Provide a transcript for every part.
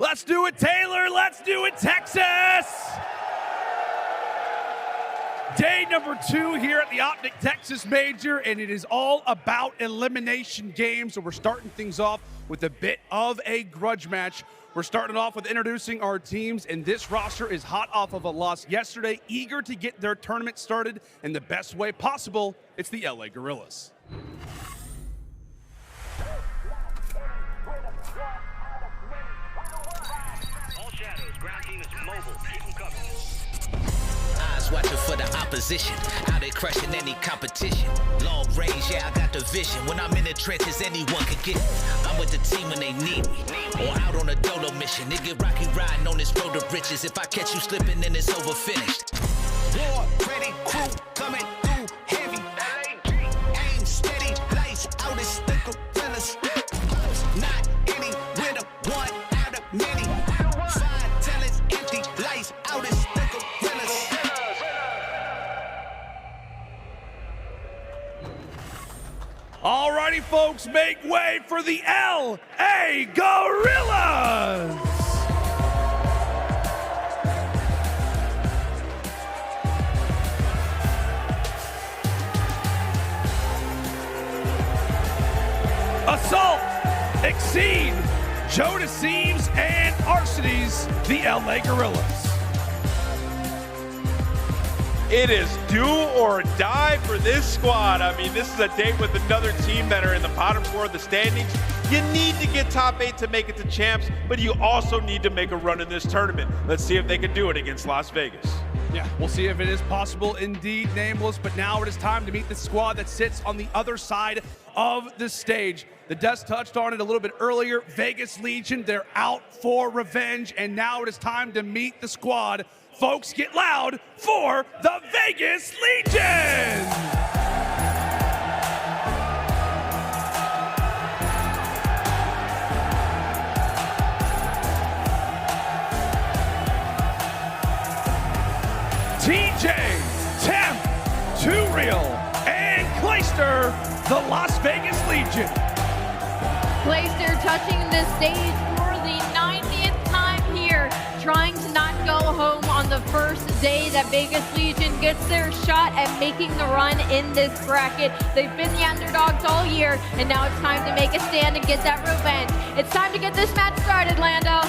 Let's do it, Taylor. Let's do it, Texas. Day number 2 here at the OpTic Texas Major, and it is all about elimination games. So we're starting things off with a bit of a grudge match. We're starting off with introducing our teams, and this roster is hot off of a loss yesterday, eager to get their tournament started in the best way possible. It's the LA Guerrillas. All shadows, ground team is mobile. Keep them covered. Eyes watching for the opposition, how they crushing any competition. Long range, yeah, I got the vision. When I'm in the trenches, anyone can get it. I'm with the team when they need me, or out on a dolo mission. They get rocky riding on this road to riches. If I catch you slipping, then it's over finished. War, ready, crew, coming through heavy. Aim steady, lights out, it's the gorillas. Not any winner, one out of many. Five talents, empty, lights out, it's the gorillas. Alrighty, folks, make way for the LA Guerrillas! Assault, Exceed, Thieves, and Arcitys, the LA Guerrillas. It is do or die for this squad. I mean, this is a date with another team that are in the bottom 4 of the standings. You need to get top 8 to make it to champs, but you also need to make a run in this tournament. Let's see if they can do it against Las Vegas. Yeah, we'll see if it is possible indeed, Nameless, but now it is time to meet the squad that sits on the other side of the stage. The Dust touched on it a little bit earlier. Vegas Legion, they're out for revenge, and now it is time to meet the squad. Folks, get loud for the Vegas Legion! TJ, Temp, Too Real, and Clayster, the Las Vegas Legion. Clayster touching the stage for the 90th time here, trying to not go home on the first day that Vegas Legion gets their shot at making the run in this bracket. They've been the underdogs all year, and now it's time to make a stand and get that revenge. It's time to get this match started, Lando.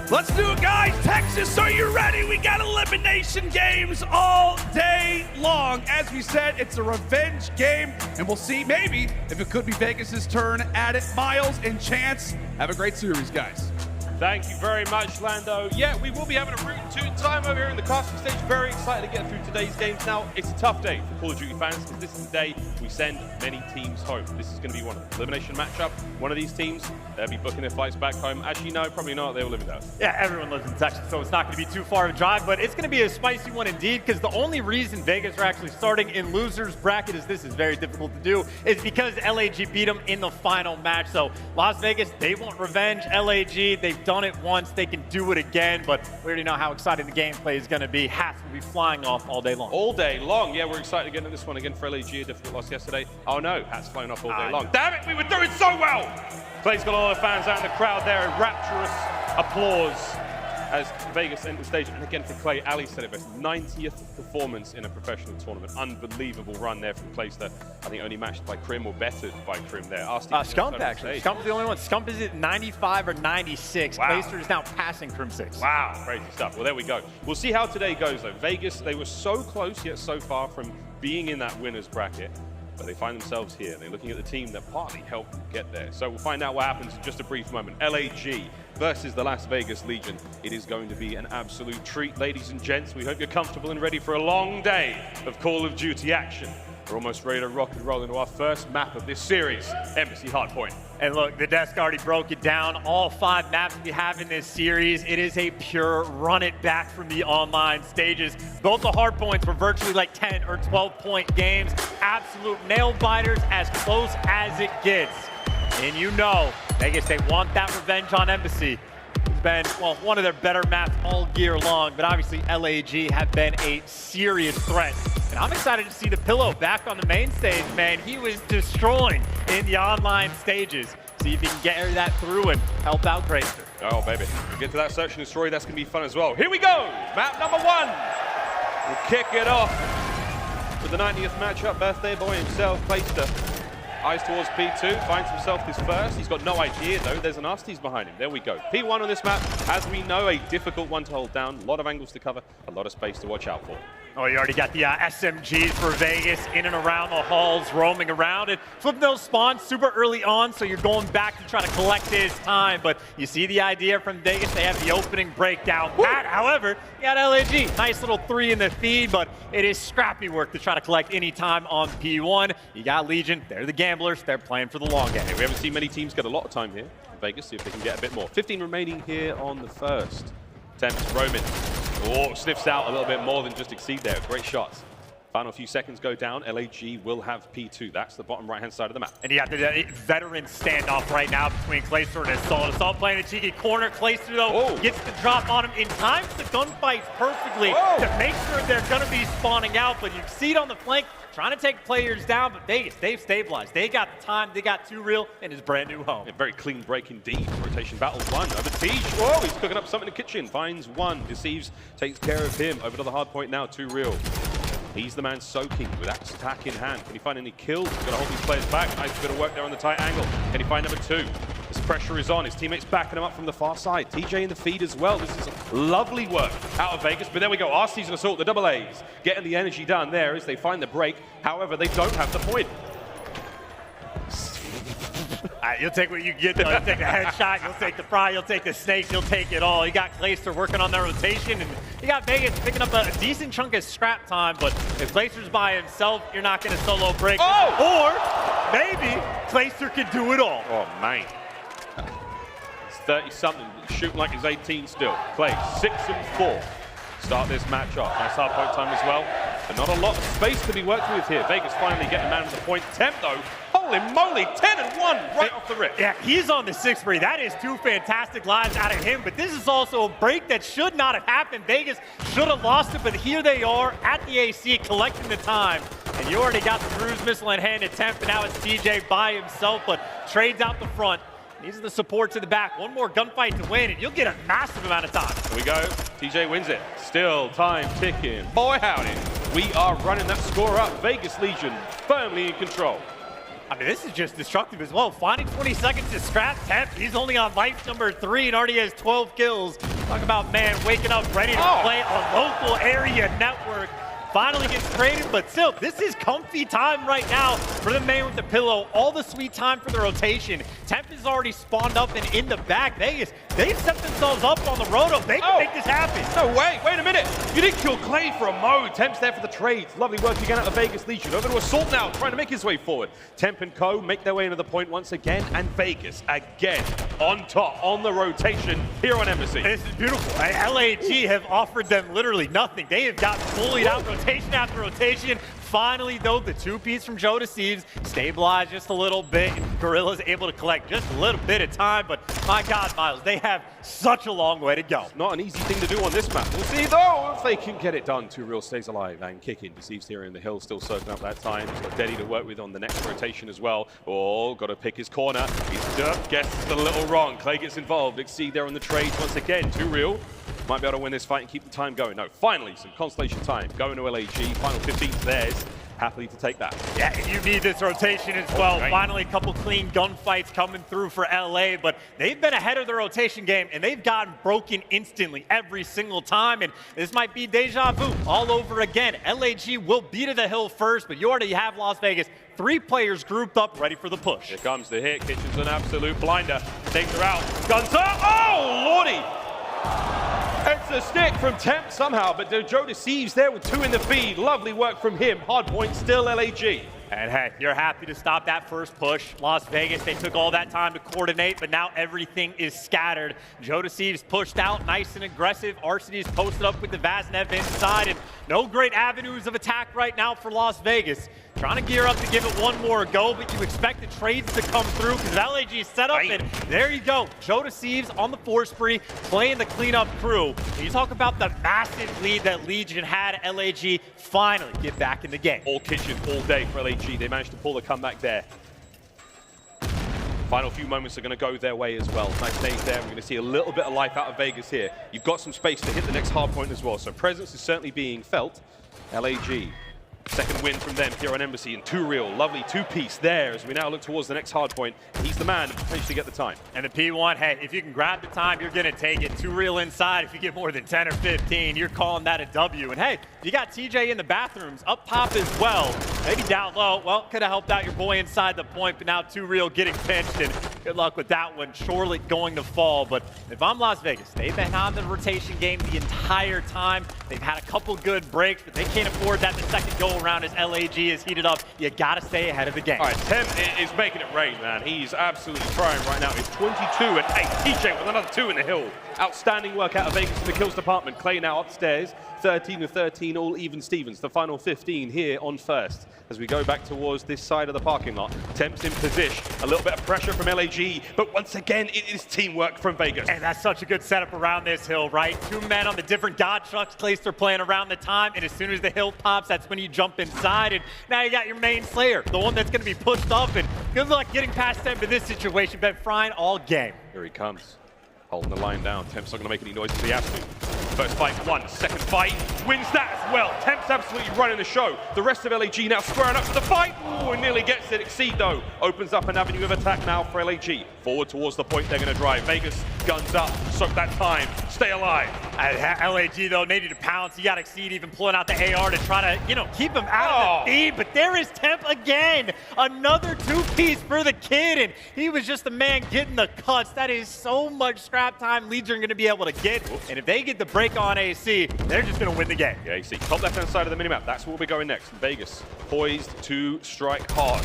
Let's do it, guys. Texas, are you ready? We got elimination games all day long. As we said, it's a revenge game, and we'll see maybe if it could be Vegas's turn at it. Miles and Chance, have a great series, guys. Thank you very much, Lando. Yeah, we will be having a rootin' tootin' time over here in the casting stage. Very excited to get through today's games. Now, it's a tough day for Call of Duty fans because this is the day we send many teams home. This is going to be one of them. Elimination matchup. One of these teams, they'll be booking their flights back home. Actually, no, probably not. They all live in Dallas. Yeah, everyone lives in Texas, so it's not going to be too far of a drive, but it's going to be a spicy one indeed, because the only reason Vegas are actually starting in losers bracket, is this is very difficult to do, is because LAG beat them in the final match. So Las Vegas, they want revenge. LAG, they've done it once, they can do it again, but we already know how exciting the gameplay is going to be. Hats will be flying off all day long. All day long. Yeah, we're excited to get into this one again for LAG. A difficult loss yesterday. Oh no, hats flying off all day long. Damn it, we were doing so well! Clay's got a lot of fans out in the crowd there, rapturous applause as Vegas entered the stage. And again for Clay, Ali said it best, 90th performance in a professional tournament. Unbelievable run there from Clayster. I think only matched by Crim or bettered by Crim there. Scump, actually. Scump's the only one. Scump is at 95 or 96. Wow. Clayster is now passing Crim 6. Wow, crazy stuff. Well, there we go. We'll see how today goes, though. Vegas, they were so close, yet so far from being in that winner's bracket. But they find themselves here. They're looking at the team that partly helped get there. So we'll find out what happens in just a brief moment. LAG versus the Las Vegas Legion. It is going to be an absolute treat, ladies and gents. We hope you're comfortable and ready for a long day of Call of Duty action. We're almost ready to rock and roll into our first map of this series, Embassy Hardpoint. And look, the desk already broke it down. All 5 maps we have in this series, it is a pure run it back from the online stages. Both the hard points were virtually like 10 or 12-point games. Absolute nail biters, as close as it gets. And you know, Vegas, they want that revenge on Embassy. It's been, well, one of their better maps all year long, but obviously LAG have been a serious threat. And I'm excited to see the Pillow back on the main stage, man. He was destroying in the online stages. See if he can get that through and help out Clayster. Oh, baby. We'll get to that search and destroy. That's going to be fun as well. Here we go. Map number 1. We'll kick it off with the 90th matchup. Birthday boy himself, Priestahh. Eyes towards P2, finds himself his first. He's got no idea, though. There's an Nasti's behind him. There we go. P1 on this map, as we know, a difficult one to hold down. A lot of angles to cover, a lot of space to watch out for. Oh, you already got the SMGs for Vegas in and around the halls, roaming around. And flipping those spawns super early on, so you're going back to try to collect his time. But you see the idea from Vegas. They have the opening breakdown. Pat, however, you got LAG. Nice little 3 in the feed, but it is scrappy work to try to collect any time on P1. You got Legion. They're the gamblers. They're playing for the long game. We haven't seen many teams get a lot of time here. Vegas, see if they can get a bit more. 15 remaining here on the first. Temps roaming. Oh, sniffs out a little bit more than just exceed there. Great shots. Final few seconds go down. LAG will have P2. That's the bottom right-hand side of the map. And you got the veteran standoff right now between Clayster and Assault. Assault playing the cheeky corner. Clayster, though, gets the drop on him in time the gunfights perfectly to make sure they're going to be spawning out. But you see it on the flank, trying to take players down, but Vegas, they've stabilized. They got the time, they got 2 real in his brand new home. A very clean break indeed. Rotation battle 1 over Siege. Whoa, he's cooking up something in the kitchen. Finds 1, deceives, takes care of him. Over to the hard point now, 2 real. He's the man soaking with axe attack in hand. Can he find any kills? He's going to hold these players back. Nice bit of work there on the tight angle. Can he find number 2? This pressure is on. His teammates backing him up from the far side. TJ in the feed as well. This is lovely work out of Vegas. But there we go. RC's and Assault, the double A's, getting the energy done there as they find the break. However, they don't have the point. You'll take what you get, though. You'll take the headshot, you'll take the fry, you'll take the snakes, you'll take it all. You got Clayster working on that rotation, and you got Vegas picking up a decent chunk of scrap time, but if Clayster's by himself, you're not going to solo break. Or maybe Clayster can do it all. Oh, man. It's 30-something, shooting like he's 18 still. Clay, 6 and 4. Start this match off. Nice hard point time as well. But not a lot of space to be worked with here. Vegas finally getting man of the point. Temp, though, holy moly, 10 and 1 right off the rip. Yeah, he's on the 6th free. That is 2 fantastic lives out of him, but this is also a break that should not have happened. Vegas should have lost it, but here they are at the AC collecting the time. And you already got the cruise missile in hand at Temp, and now it's TJ by himself, but trades out the front. These are the support to the back. One more gunfight to win, and you'll get a massive amount of time. Here we go. TJ wins it. Still time ticking. Boy, howdy. We are running that score up. Vegas Legion firmly in control. I mean, this is just destructive as well. Finding 20 seconds to scrap Temp. He's only on life number 3 and already has 12 kills. Talk about, man, waking up ready to play a local area network. Finally gets traded, but still, this is comfy time right now for the man with the pillow. All the sweet time for the rotation. Temp is already spawned up and in the back. Vegas, they've set themselves up on the roto. They can make this happen. No way. Wait a minute. You didn't kill Clay for a mo. Temp's there for the trades. Lovely work again out of Vegas Legion. Over to Assault now, trying to make his way forward. Temp and Co. make their way into the point once again, and Vegas again on top on the rotation here on Embassy. This is beautiful. LAG have offered them literally nothing. They have got bullied out rotation after rotation. Finally, though, the 2-piece from Joe Deceives stabilized just a little bit. Guerrillas able to collect just a little bit of time, but my God, Miles, they have such a long way to go. Not an easy thing to do on this map. We'll see, though, if they can get it done. 2 real stays alive and kicking. Deceives here in the hill, still soaking up that time. He's got Deddy to work with on the next rotation as well. Oh, got to pick his corner. He's guessed a little wrong. Clay gets involved. Exceed there on the trades once again. 2 real. Might be able to win this fight and keep the time going. No, finally, some constellation time. Going to LAG. Final 15's theirs. Happily to take that. Yeah, and you need this rotation as well. Right. Finally, a couple clean gunfights coming through for LA, but they've been ahead of the rotation game, and they've gotten broken instantly every single time, and this might be deja vu all over again. LAG will be to the hill first, but you already have Las Vegas. 3 players grouped up, ready for the push. Here comes the hit. Kitchen's an absolute blinder. Takes her out. Guns up. Oh, lordy! It's a stick from Temp somehow, but Joe Deceives there with 2 in the feed. Lovely work from him. Hard point still LAG. And hey, you're happy to stop that first push. Las Vegas, they took all that time to coordinate, but now everything is scattered. Joe Deceives pushed out, nice and aggressive. Arcedy's posted up with the Vaznev inside, and no great avenues of attack right now for Las Vegas. Trying to gear up to give it one more go, but you expect the trades to come through because LAG is set up, and there you go. Joe Deceives on the 4 spree, playing the cleanup crew. And you talk about the massive lead that Legion had, LAG finally get back in the game. All kitchen, all day for LAG. They managed to pull the comeback there. Final few moments are going to go their way as well. Nice nades there. We're going to see a little bit of life out of Vegas here. You've got some space to hit the next hard point as well, so presence is certainly being felt. LAG, second win from them here on Embassy, and 2Real, lovely two-piece there as we now look towards the next hard point. He's the man to potentially get the time. And the P1, hey, if you can grab the time, you're going to take it. 2Real inside. If you get more than 10 or 15, you're calling that a W. And hey, you got TJ in the bathrooms, up top as well. Maybe down low. Well, could have helped out your boy inside the point, but now 2Real getting pinched, and good luck with that one. Surely going to fall. But if I'm Las Vegas, they've been on the rotation game the entire time. They've had a couple good breaks, but they can't afford that the second go around as LAG is heated up. You got to stay ahead of the game. All right, Tem is making it rain, man. He's absolutely trying right now. He's 22 and 8. TJ with another 2 in the hill. Outstanding work out of Vegas in the kills department. Clay now upstairs, 13 and 13, all even Stevens. The final 15 here on first as we go back towards this side of the parking lot. Temp's in position. A little bit of pressure from LAG, but once again, it is teamwork from Vegas. And that's such a good setup around this hill, right? 2 men on the different God trucks. Clayster playing around the time, and as soon as the hill pops, that's when you jump inside, and now you got your main Slayer, the one that's going to be pushed up, and good luck getting past Temp in this situation. Been frying all game. Here he comes. Holding the line down. Temp's not going to make any noise for the Asim. First fight won. Second fight wins that as well. Temp's absolutely running the show. The rest of LAG now squaring up for the fight. Ooh, and nearly gets it. Exceed, though, opens up an avenue of attack now for LAG. Forward towards the point they're going to drive. Vegas, guns up. Soak that time. Stay alive. LAG, though, needed to pounce. You got Exceed even pulling out the AR to try to, keep him out of the feed. But there is Temp again. Another two-piece for the kid, and he was just the man getting the cuts. That is so much scrap time Legion are going to be able to get. And if they get the break on AC, they're just going to win the game. Yeah, AC, top left-hand side of the minimap. That's where we'll be going next. Vegas, poised to strike hard.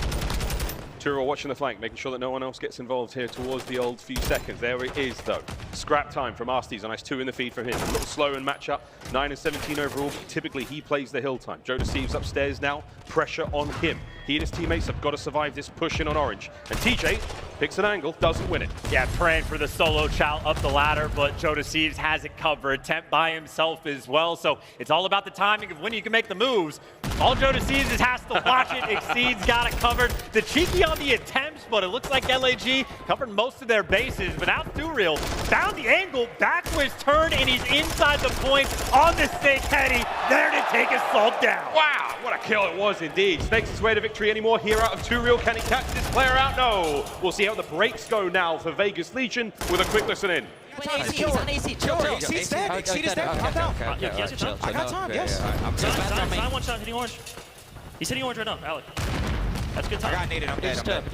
Turo watching the flank, making sure that no one else gets involved here towards the old few seconds. There it is, though. Scrap time from Nastie. A nice 2 in the feed from him. A little slow in matchup. 9 and 17 overall. Typically, he plays the hill time. Joe Deceives upstairs now. Pressure on him. He and his teammates have got to survive this push in on Orange. And TJ picks an angle, doesn't win it. Yeah, praying for the solo chow up the ladder, but Joe Deceives has it covered. Temp by himself as well. So it's all about the timing of when you can make the moves. All Joe Deceives is has to watch it. Exceed's got it covered. The cheeky on the attempts, but it looks like LAG covered most of their bases. But now 2Real found the angle, back to his turn, and he's inside the point on the Snake Heady, there to take Assault down. Wow, what a kill it was indeed. Snakes his way to victory anymore here out of 2Real. Can he catch this player out? No. We'll see how the breaks go now for Vegas Legion with a quick listen in. He's on AC, chill. Exceed's dead, Exceed is dead, calm down. I got time, yes. Sign one shot, hitting Orange. He's hitting Orange right now, Alec. That's good time. I got naded, I'm dead, I'm dead.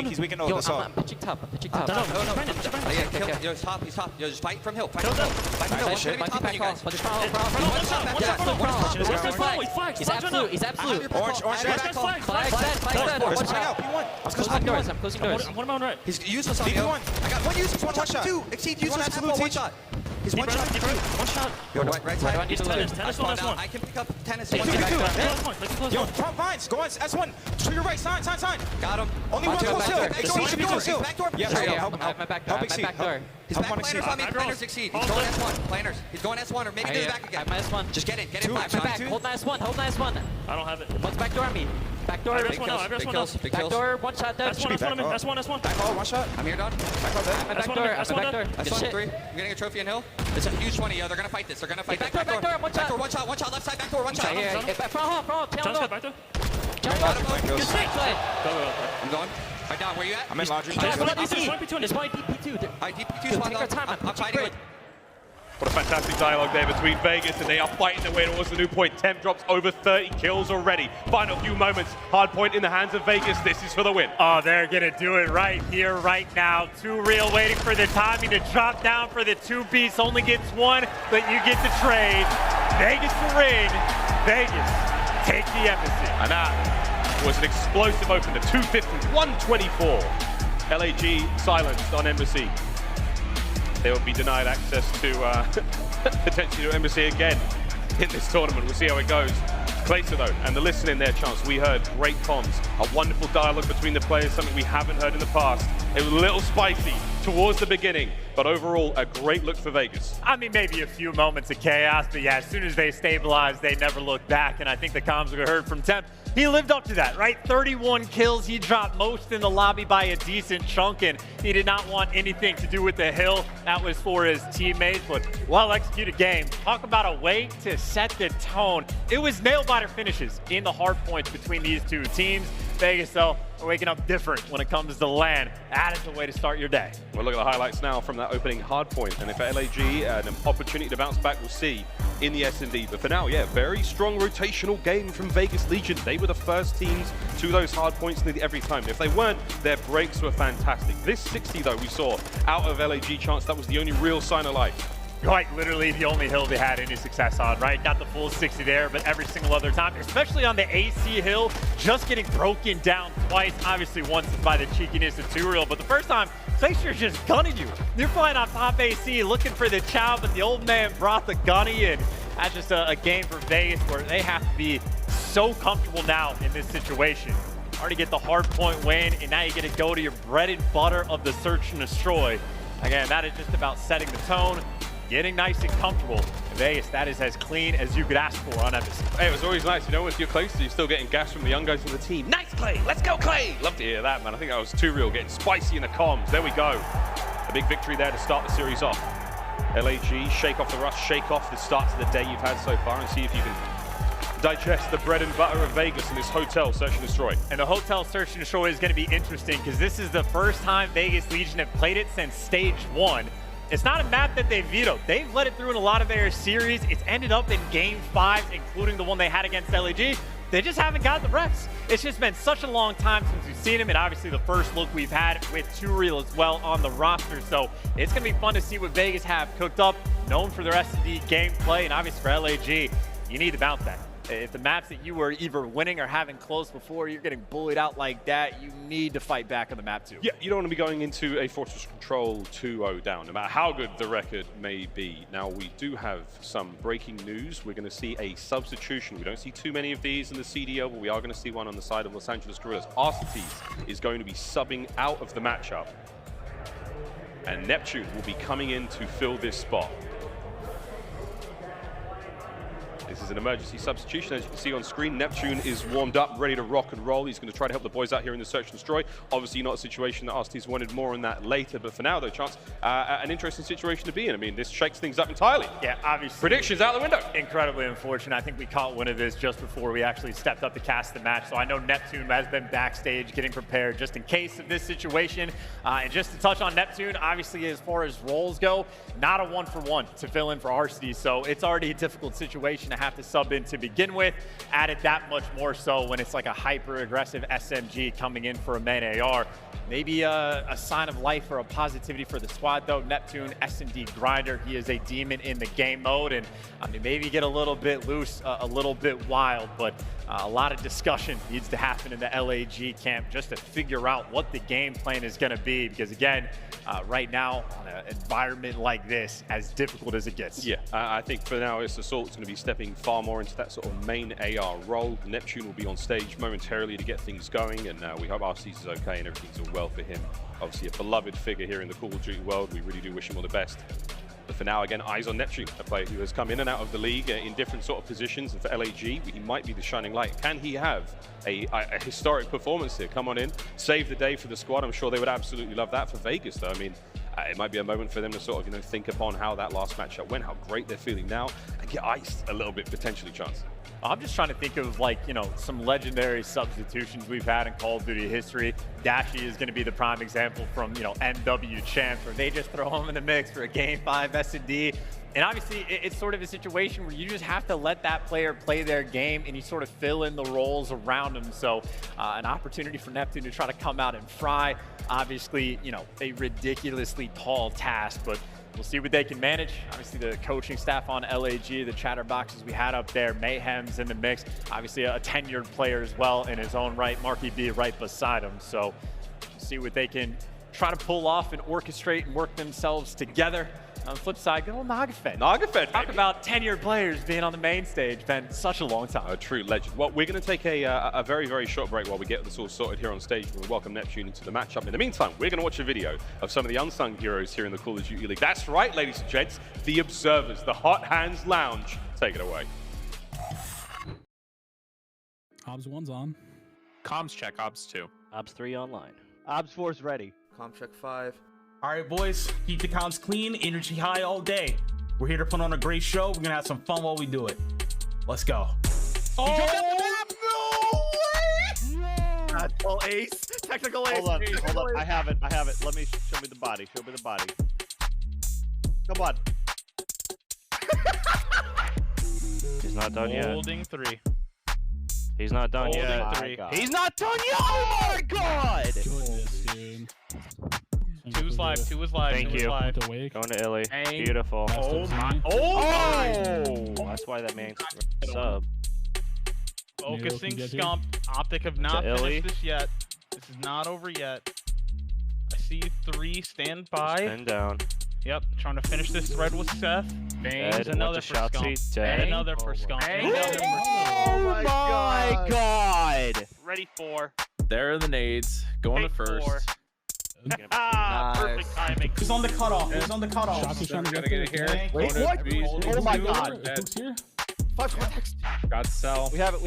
He's weak and over the assault. I'm pitching top. Yo, top, he's top. Yo, just fight from hill, fight from hill. Fight from hill, one's gonna be top on you guys. He's absolute. Orange, I'm closing doors. I'm one of my own right. He's useless on me. I got one useless, one shot. Exceed useless, absolute one shot. He's one shot. One shot. Yo, right side. He's tennis. Tennis on S1. I can pick up tennis. Yo, front vines. Go on S1. To your right. Sign. Got him. Only one close hill. Exceed. Back door. Yeah, help my back door. His back planners on me. Planners Exceed. He's going S1. Planners. He's going S1 or maybe to the back again. I have my S1. Just get in. My back. Hold my S1. I don't have it. One's back door on me. Back door. Big kills. Back door. One shot down. S1. Back hall. One shot. I'm here, done. Back door. S1 3. I'm getting a trophy in hill. It's a huge 20. They're gonna fight this. They're gonna fight. Back door. One shot. Left side. Back door. One shot. Front hall. Back door. I'm going. Right down. Where you at? I'm in laundry. There's one DP2. Alright, DP2 spot. I'm fighting it. What a fantastic dialogue there between Vegas, and they are fighting their way towards the new point. Temp drops over 30 kills already. Final few moments. Hard point in the hands of Vegas. This is for the win. Oh, they're going to do it right here, right now. 2Real waiting for the timing to drop down for the two-piece. Only gets one, but you get the trade. Vegas to ring. Vegas take the embassy. And that was an explosive opener. 250, 124. LAG silenced on Embassy. They will be denied access to potentially to Embassy again in this tournament. We'll see how it goes. Clayster, though, and the listen in there, Chance. We heard great comms, a wonderful dialogue between the players, something we haven't heard in the past. It was a little spicy towards the beginning, but overall, a great look for Vegas. I mean, maybe a few moments of chaos, but yeah, as soon as they stabilized, they never looked back, and I think the comms we heard from Temp, he lived up to that, right? 31 kills, he dropped most in the lobby by a decent chunk, and he did not want anything to do with the hill. That was for his teammates, but well-executed game. Talk about a way to set the tone. It was nail-biter finishes in the hard points between these two teams. Vegas, though, are waking up different when it comes to LAN. That is the way to start your day. We'll look at the highlights now from that opening hard point, and if LAG an opportunity to bounce back, we'll see in the S&D. But for now, yeah, very strong rotational game from Vegas Legion. They were the first teams to those hard points nearly every time. If they weren't, their breaks were fantastic. This 60, though, we saw out of LAG chance, that was the only real sign of life. Quite literally the only hill they had any success on, right? Got the full 60 there, but every single other time, especially on the AC hill, just getting broken down twice. Obviously once by the cheekiness of Turiel, but the first time, Glacier's just gunning you. You're flying on top AC, looking for the chow, but the old man brought the gunny, and that's just a game for Vegas where they have to be so comfortable now in this situation. Already get the hard point win, and now you get to go to your bread and butter of the search and destroy. Again, that is just about setting the tone, getting nice and comfortable. In Vegas, that is as clean as you could ask for on aBeZy. Hey, it was always nice, you know, if you're closer, you're still getting gas from the young guys on the team. Nice, Clay! Let's go, Clay! Love to hear that, man. I think that was Turiel getting spicy in the comms. There we go. A big victory there to start the series off. LAG, shake off the rust, shake off the start to the day you've had so far, and see if you can digest the bread and butter of Vegas in this hotel search and destroy. And the hotel search and destroy is going to be interesting because this is the first time Vegas Legion have played it since stage 1. It's not a map that they vetoed. They've let it through in a lot of their series. It's ended up in game 5, including the one they had against LAG. They just haven't got the reps. It's just been such a long time since we've seen him, and obviously the first look we've had with Turiel as well on the roster. So it's going to be fun to see what Vegas have cooked up, known for their S&D gameplay, and obviously for LAG, you need to bounce back. If the maps that you were either winning or having close before, you're getting bullied out like that, you need to fight back on the map too. Yeah, you don't want to be going into a Fortress Control 2-0 down, no matter how good the record may be. Now, we do have some breaking news. We're going to see a substitution. We don't see too many of these in the CDL, but we are going to see one on the side of Los Angeles Guerrillas. Arcetes is going to be subbing out of the matchup, and Neptune will be coming in to fill this spot. This is an emergency substitution. As you can see on screen, Neptune is warmed up, ready to rock and roll. He's going to try to help the boys out here in the search and destroy. Obviously not a situation that Arcetes wanted, more on that later, but for now, though, Chance, an interesting situation to be in. I mean, this shakes things up entirely. Yeah, obviously. Predictions out the window. Incredibly unfortunate. I think we caught one of this just before we actually stepped up to cast the match. So I know Neptune has been backstage getting prepared just in case of this situation. And just to touch on Neptune, obviously as far as roles go, not a 1-for-1 to fill in for Arcetes. So it's already a difficult situation to have to sub in to begin with. Added that much more so when it's like a hyper-aggressive SMG coming in for a main AR. Maybe a sign of life or a positivity for the squad, though. Neptune, S&D grinder. He is a demon in the game mode, and I mean, maybe get a little bit loose, a little bit wild, but a lot of discussion needs to happen in the LAG camp just to figure out what the game plan is going to be, because again, right now, on an environment like this, as difficult as it gets. Yeah, I think for now, it's Assault's going to be stepping far more into that sort of main AR role. Neptune will be on stage momentarily to get things going, and we hope Arcetes is okay and everything's all well for him. Obviously, a beloved figure here in the Call of Duty world. We really do wish him all the best. But for now, again, eyes on Neptune, a player who has come in and out of the league in different sort of positions. And for LAG, he might be the shining light. Can he have a historic performance here? Come on in, save the day for the squad. I'm sure they would absolutely love that. For Vegas, though, I mean, it might be a moment for them to sort of, think upon how that last matchup went, how great they're feeling now, and get iced a little bit potentially, Chance. I'm just trying to think of, like, some legendary substitutions we've had in Call of Duty history. Dashy is going to be the prime example from, NW champs, where they just throw him in the mix for a Game 5 S&D. And obviously, it's sort of a situation where you just have to let that player play their game, and you sort of fill in the roles around them. So an opportunity for Neptune to try to come out and fry. Obviously, a ridiculously tall task, but we'll see what they can manage. Obviously, the coaching staff on LAG, the chatterboxes we had up there, Mayhem's in the mix. Obviously, a tenured player as well in his own right, Marky B right beside him. So we'll see what they can try to pull off and orchestrate and work themselves together. On the flip side, good old Nagafed. Nagafed, Talk about 10-year players being on the main stage. Been such a long time. A true legend. Well, we're going to take a very, very short break while we get this all sorted here on stage. We welcome Neptune into the matchup. In the meantime, we're going to watch a video of some of the unsung heroes here in the Call of Duty League. That's right, ladies and gents, the Observers, the Hot Hands Lounge. Take it away. Obs 1's on. Comms check, Obs 2. Obs 3 online. Obs 4's ready. Com check 5. All right, boys, keep the comms clean, energy high all day. We're here to put on a great show. We're gonna have some fun while we do it. Let's go. Oh, no way! Ace. Technical ace. Hold on. I have it. Let me show me the body. Show me the body. Come on. He's not done yet. Holding 3. He's not done Holding yet. 3. He's not done yet. Oh my god! Goodness, dude. 2 is live. 2 is live. Thank 2 is you. live. To Wake. Going to Illy. Dang. Beautiful. Oh my. Oh! That's why that man's sub. Focusing get to. Scump. OpTic have not Illy. finished this yet. This is not over yet. I see 3 stand by. And down. Yep, trying to finish this thread with Seth. Bang. Dead. Another Went for to Scump. Shotzzy. Dead. And another for Scump. Hey. Another for Scump. Oh my god! Ready 4. There are the nades. Going to first. Perfect timing. Who's on the cutoff? Who's on the cutoff? Shotzzy trying to Gotta get get it there. here. Wait, what? Oh my god. Who's here? Five context. Got Cell. We have it.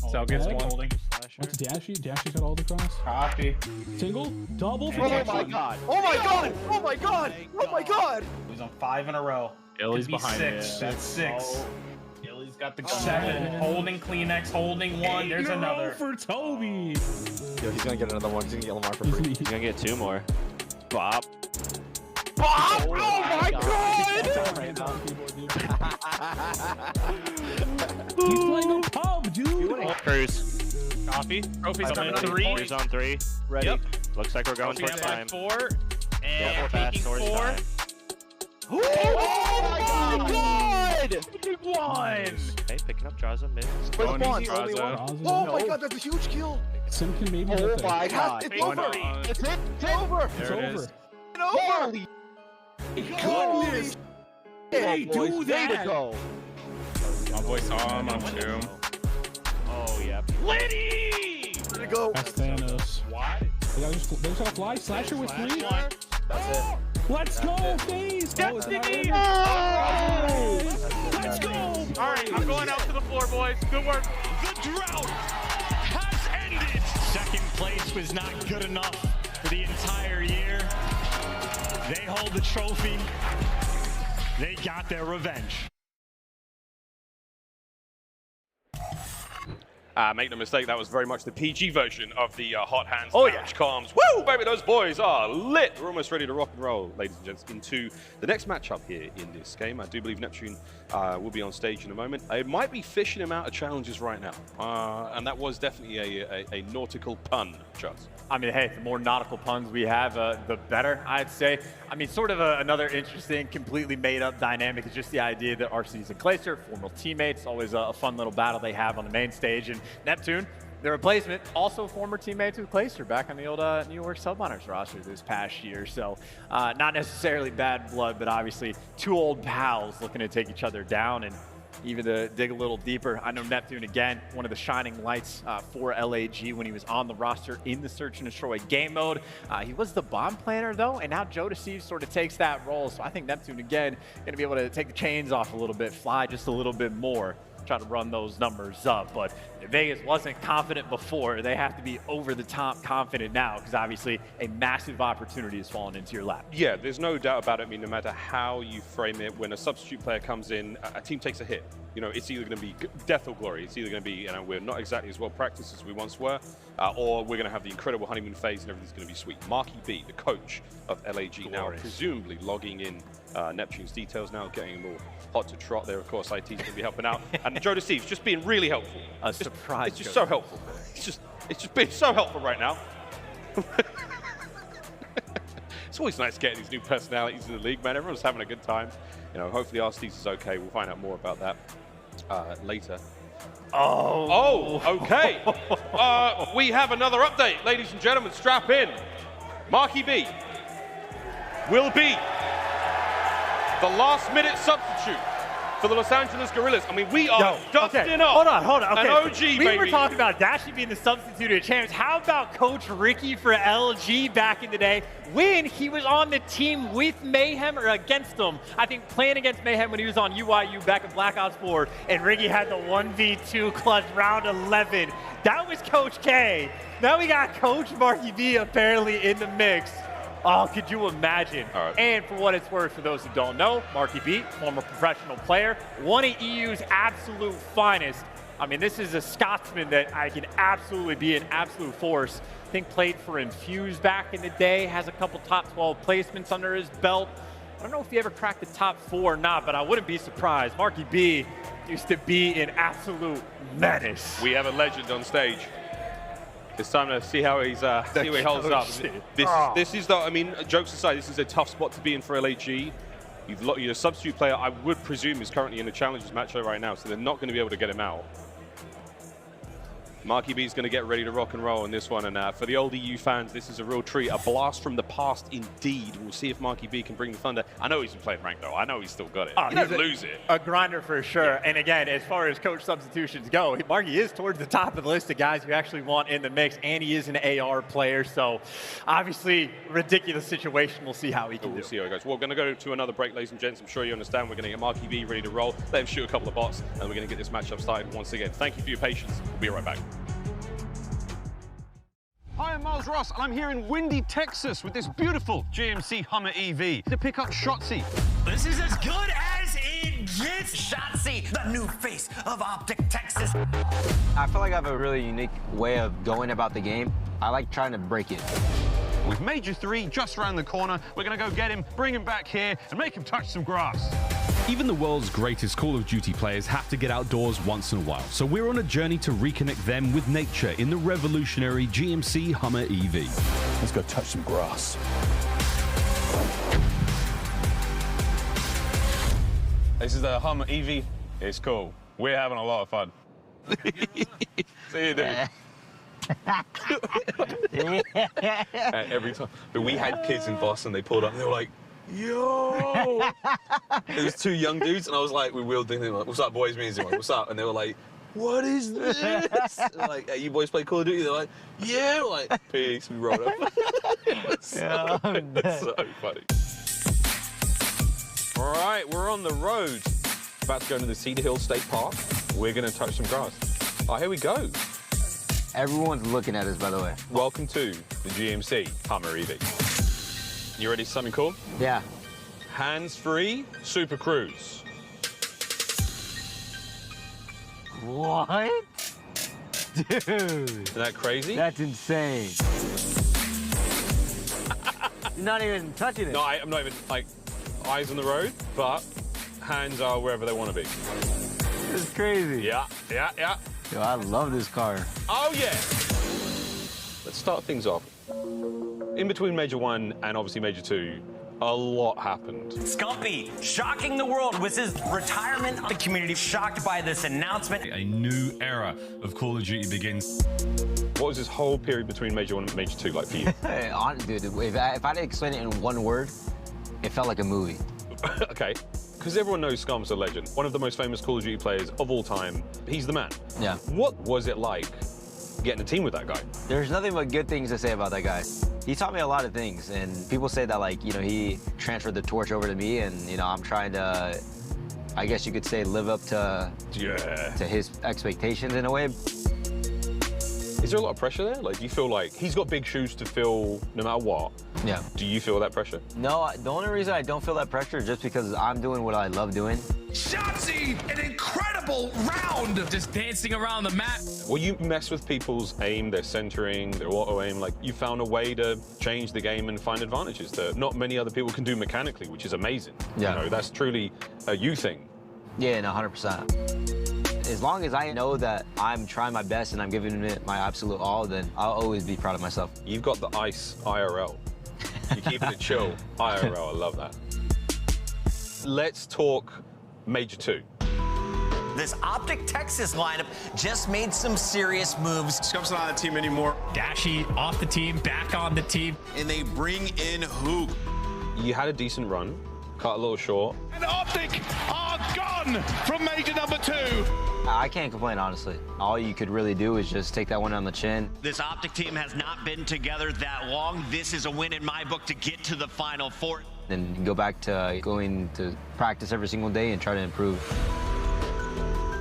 Cell gets Holding. 1. Holding. Went to Dashy. Dashy's got all the cross. Copy. Single. Double for Oh Dashy. my god. Oh my god. Oh my god. Oh my god. He's on 5 in a row. Illy's Could be behind 6. it. That's 6. Illy's got the gun. Oh. 7. Holding Kleenex. Holding 1. There's another. For Toby. Yo, he's gonna get another one. He's gonna get Lamar for free. He's gonna get 2 more. Bop. Bob! Oh my god! He's playing a pub, dude. Cruz. Copy. Trophy's Coming on in 3. He's on 3. Ready? Yep. Looks like we're going Trophy's for time. on 4. Yeah, And we're fast taking towards 4. time. Oh my god! Big 1. Hey, picking up Drazah mid. Where's the one? easy, Only Drazah. one. Drazah. Oh my god, that's a huge kill! Sim can maybe Oh get there. my god. It's Going over! on. It's it! It's over! It's There it over. is. It's over! Goodness. Hey, boys, do way that. to go! My boy saw him on 2. Oh, yeah. Way to go! That's Thanos. What? They just gotta fly. Slasher with 3. That's it. Let's go, FaZe. Oh, it's not Destiny. over. Let's go. All right, I'm going out to the floor, boys. Good work. The drought has ended. Second place was not good enough for the entire year. They hold the trophy. They got their revenge. Make no mistake, that was very much the PG version of the Hot Hands Oh, Lounge comms. Woo, baby, those boys are lit. We're almost ready to rock and roll, ladies and gents, into the next matchup here in this game. I do believe Neptune will be on stage in a moment. I might be fishing him out of challenges right now, and that was definitely a nautical pun, Shots. I mean, hey, the more nautical puns we have, the better, I'd say. I mean, sort of another interesting, completely made-up dynamic is just the idea that RCs and Clayster, former teammates, always a fun little battle they have on the main stage. And Neptune, their replacement, also former teammates with Clayster back on the old New York Subliners roster this past year. So not necessarily bad blood, but obviously 2 old pals looking to take each other down. And even to dig a little deeper, I know Neptune, again, one of the shining lights for LAG when he was on the roster in the Search and Destroy game mode. He was the bomb planner, though, and now Jodeci sort of takes that role. So I think Neptune, again, going to be able to take the chains off a little bit, fly just a little bit more, try to run those numbers up. But if Vegas wasn't confident before, they have to be over-the-top confident now, because obviously a massive opportunity has fallen into your lap. Yeah, there's no doubt about it. I mean, no matter how you frame it, when a substitute player comes in, a team takes a hit. You know, it's either going to be death or glory. It's either going to be, you know, we're not exactly as well practiced as we once were, or we're going to have the incredible honeymoon phase and everything's going to be sweet. B, the coach of LAG, now presumably logging in Neptune's details now, getting them all hot to trot there. Of course, IT's going to be helping out. And Jodeci's just being really helpful. A surprise. It's just so helpful. It's just been so helpful right now. It's always nice getting these new personalities in the league, man. Everyone's having a good time. You know, hopefully Arsteez is okay. We'll find out more about that later. Oh, okay. We have another update, ladies and gentlemen. Strap in. B. will be the last-minute substitute for the Los Angeles Guerrillas. I mean, we are dusting up. Hold on. Okay. An OG, we were talking about Dashy being the substituted champs. How about Coach Ricky for LG back in the day when he was on the team with Mayhem or against them? I think playing against Mayhem when he was on UIU back in Black Ops 4, and Ricky had the 1v2 clutch round 11. That was Coach K. Now we got Coach Marky B apparently in the mix. Oh, could you imagine? Right. And for what it's worth, for those who don't know, Marky B, former professional player, one of EU's absolute finest. I mean, this is a Scotsman that I can absolutely be an absolute force. I think played for Infuse back in the day, has a couple top 12 placements under his belt. I don't know if he ever cracked the top 4 or not, but I wouldn't be surprised. Marky B used to be an absolute menace. We have a legend on stage. It's time to see how he's see how he holds up. This is the, I mean, jokes aside, this is a tough spot to be in for LAG. You're a substitute player, I would presume, is currently in the Challengers matchup right now, so they're not going to be able to get him out. Marky B is going to get ready to rock and roll in this one, and for the old EU fans, this is a real treat. A blast from the past indeed. We'll see if Marky B can bring the thunder. I know he's been playing ranked, though. I know he's still got it. He doesn't lose it. A grinder for sure. Yeah. And again, as far as coach substitutions go, Marky is towards the top of the list of guys you actually want in the mix, and he is an AR player. So obviously, ridiculous situation. We'll see how he can do. We'll see how it goes. We're going to go to another break, ladies and gents. I'm sure you understand. We're going to get Marky B ready to roll. Let him shoot a couple of bots, and we're going to get this matchup started once again. Thank you for your patience. We'll be right back. Hi, I'm Miles Ross, and I'm here in windy Texas with this beautiful GMC Hummer EV to pick up Shotzzy. This is as good as it gets. Shotzzy, the new face of OpTic Texas. I feel like I have a really unique way of going about the game. I like trying to break it. With Major 3 just around the corner, we're going to go get him, bring him back here, and make him touch some grass. Even the world's greatest Call of Duty players have to get outdoors once in a while, so we're on a journey to reconnect them with nature in the revolutionary GMC Hummer EV. Let's go touch some grass. This is the Hummer EV. It's cool. We're having a lot of fun. See you, dude. Every time. But we had kids in Boston, they pulled up and they were like, yo! It was 2 young dudes, and I was like, we wheeled in, like, what's up, boys? Me and Zim, like, what's up? And they were like, what is this? And like, hey, you boys play Call of Duty? They're like, yeah. We're like, peace. We rolled up. It's so funny. All right, we're on the road. About to go into the Cedar Hill State Park. We're going to touch some grass. Oh, here we go. Everyone's looking at us, by the way. Welcome to the GMC Hummer EV. You ready for something cool? Yeah. Hands-free Super Cruise. What? Dude. Isn't that crazy? That's insane. You're not even touching it. No, I'm not even, like, eyes on the road, but hands are wherever they want to be. This is crazy. Yeah. Yo, I love this car. Oh, yeah. Let's start things off. In between Major 1 and obviously Major 2, a lot happened. Scumpy, shocking the world with his retirement. The community shocked by this announcement. A new era of Call of Duty begins. What was this whole period between Major 1 and Major 2 like for you? Dude, if I had to explain it in one word, it felt like a movie. Okay. Because everyone knows Scump's a legend. One of the most famous Call of Duty players of all time. He's the man. Yeah. What was it like getting a team with that guy? There's nothing but good things to say about that guy. He taught me a lot of things, and people say that, like, you know, he transferred the torch over to me, and, you know, I'm trying to, I guess you could say, live up to his expectations in a way. Is there a lot of pressure there? Like, do you feel like he's got big shoes to fill no matter what? Yeah. Do you feel that pressure? No, the only reason I don't feel that pressure is just because I'm doing what I love doing. Shotzzy, an incredible round. Just dancing around the map. Well, you mess with people's aim, their centering, their auto aim. Like, you found a way to change the game and find advantages that not many other people can do mechanically, which is amazing. Yeah. You know, that's truly a you thing. Yeah, no, 100%. As long as I know that I'm trying my best and I'm giving it my absolute all, then I'll always be proud of myself. You've got the ice IRL. You're keeping it chill IRL. I love that. Let's talk Major 2. This OpTic Texas lineup just made some serious moves. Scump's not on the team anymore. Dashy off the team, back on the team. And they bring in Huke. You had a decent run, cut a little short. And OpTic are gone from major number 2. I can't complain, honestly. All you could really do is just take that one on the chin. This OpTic team has not been together that long. This is a win in my book to get to the Final Four. Then go back to going to practice every single day and try to improve.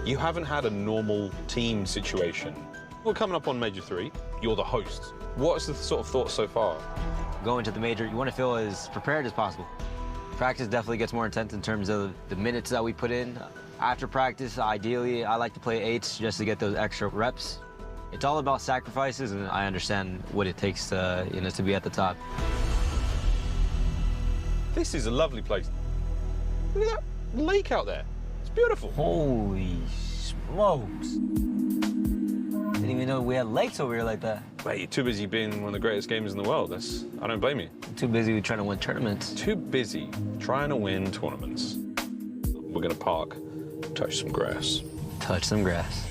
You haven't had a normal team situation. We're coming up on Major 3. You're the host. What's the sort of thoughts so far? Going to the major, you want to feel as prepared as possible. Practice definitely gets more intense in terms of the minutes that we put in. After practice, ideally, I like to play 8s just to get those extra reps. It's all about sacrifices, and I understand what it takes to, to be at the top. This is a lovely place. Look at that lake out there. It's beautiful. Holy smokes. Didn't even know we had lakes over here like that. Wait, you're too busy being one of the greatest gamers in the world. I don't blame you. Too busy trying to win tournaments. Too busy trying to win tournaments. We're gonna park, touch some grass. Touch some grass.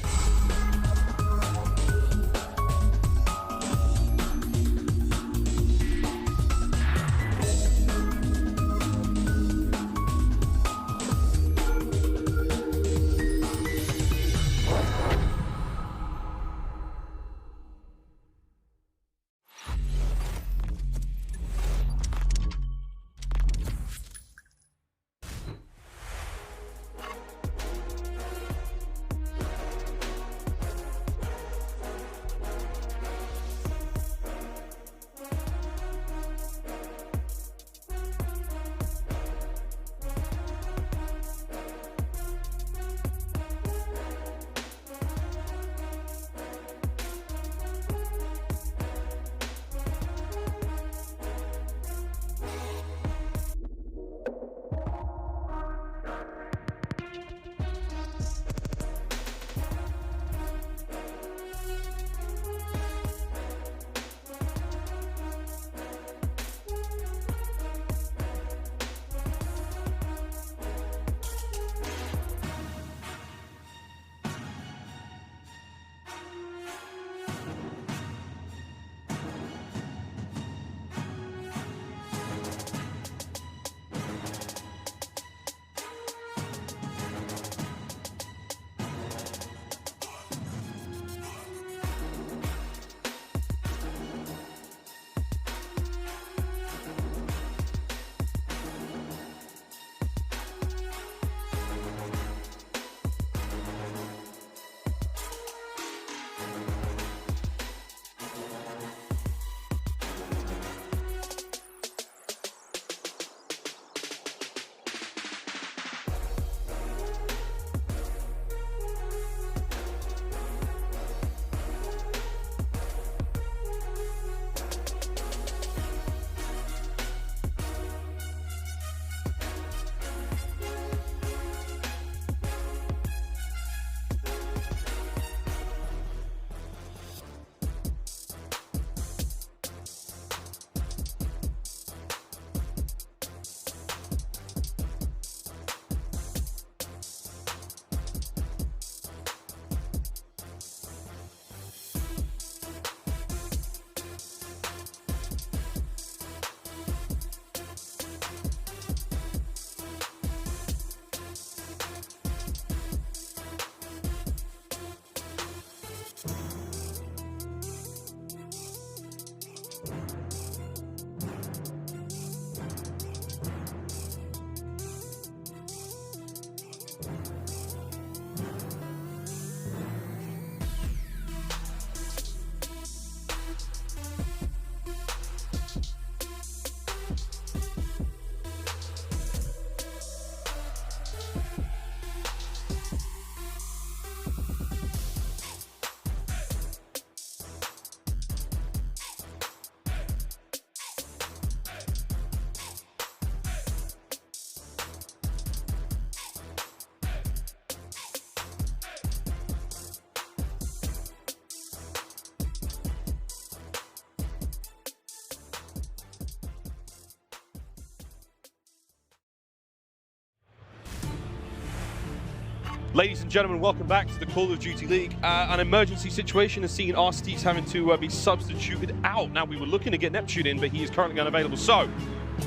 Ladies and gentlemen, welcome back to the Call of Duty League. An emergency situation has seen our Steez having to be substituted out. Now, we were looking to get Neptune in, but he is currently unavailable. So,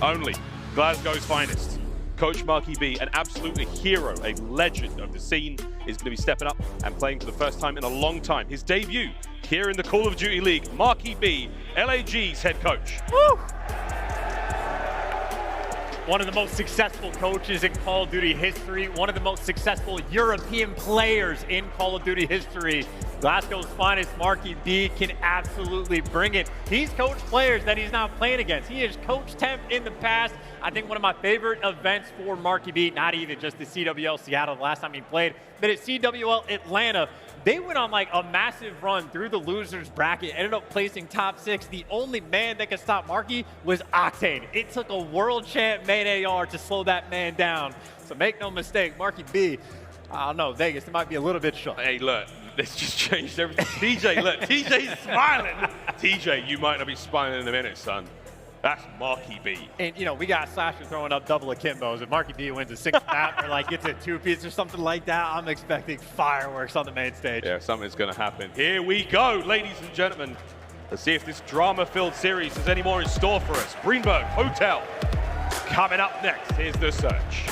only Glasgow's finest. Coach Marky B, an absolute hero, a legend of the scene, is going to be stepping up and playing for the first time in a long time. His debut here in the Call of Duty League. Marky B, LAG's head coach. Woo! One of the most successful coaches in Call of Duty history, one of the most successful European players in Call of Duty history. Glasgow's finest, Marky B, can absolutely bring it. He's coached players that he's not playing against. He has coached Temp in the past. I think one of my favorite events for Marky B, not even just the CWL Seattle the last time he played, but at CWL Atlanta, they went on like a massive run through the losers bracket, ended up placing top 6. The only man that could stop Marky was Octane. It took a world champ main AR to slow that man down. So make no mistake, Marky B, I don't know, Vegas, it might be a little bit short. Hey, look, this just changed everything. TJ, look, TJ's smiling. TJ, you might not be smiling in a minute, son. That's Marky B. And, you know, we got Slasher throwing up double akimbos. If Marky B wins a 6th map or, like, gets a 2-piece or something like that, I'm expecting fireworks on the main stage. Yeah, something's going to happen. Here we go, ladies and gentlemen. Let's see if this drama-filled series has any more in store for us. Greenberg Hotel. Coming up next, here's the search.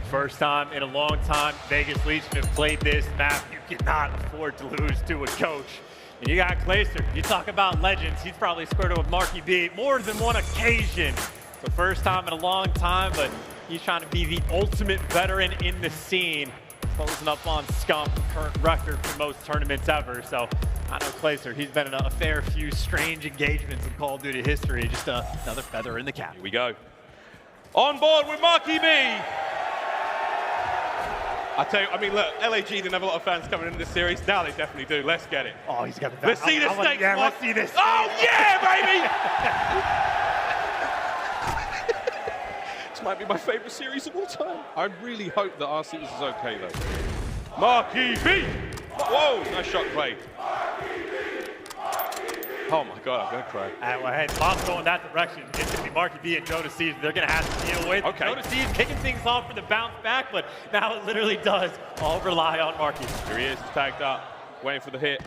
First time in a long time, Vegas Legion have played this map. You cannot afford to lose to a coach. And you got Glacier. You talk about legends. He's probably squared up with Marky B more than one occasion. It's the first time in a long time, but he's trying to be the ultimate veteran in the scene. Closing up on Scump, current record for most tournaments ever. So I know Glacier, he's been in a fair few strange engagements in Call of Duty history. Just another feather in the cap. Here we go. On board with Marky B. I tell you, I mean, look, LAG didn't have a lot of fans coming into this series. Now they definitely do. Let's get it. Oh, he's got the back. Let's see the stakes. Yeah, let's see this. Oh, yeah, baby! This might be my favorite series of all time. I really hope that our series is okay, though. Marky B! Whoa, nice shot play. Oh my God, I'm gonna cry. Well, hey, Bob's going that direction. It's gonna be Marky B and Thieves they're gonna have to deal with. Okay. Thieves kicking things off for the bounce back, but now it literally does all rely on Marky. Here he is, tagged up, waiting for the hit.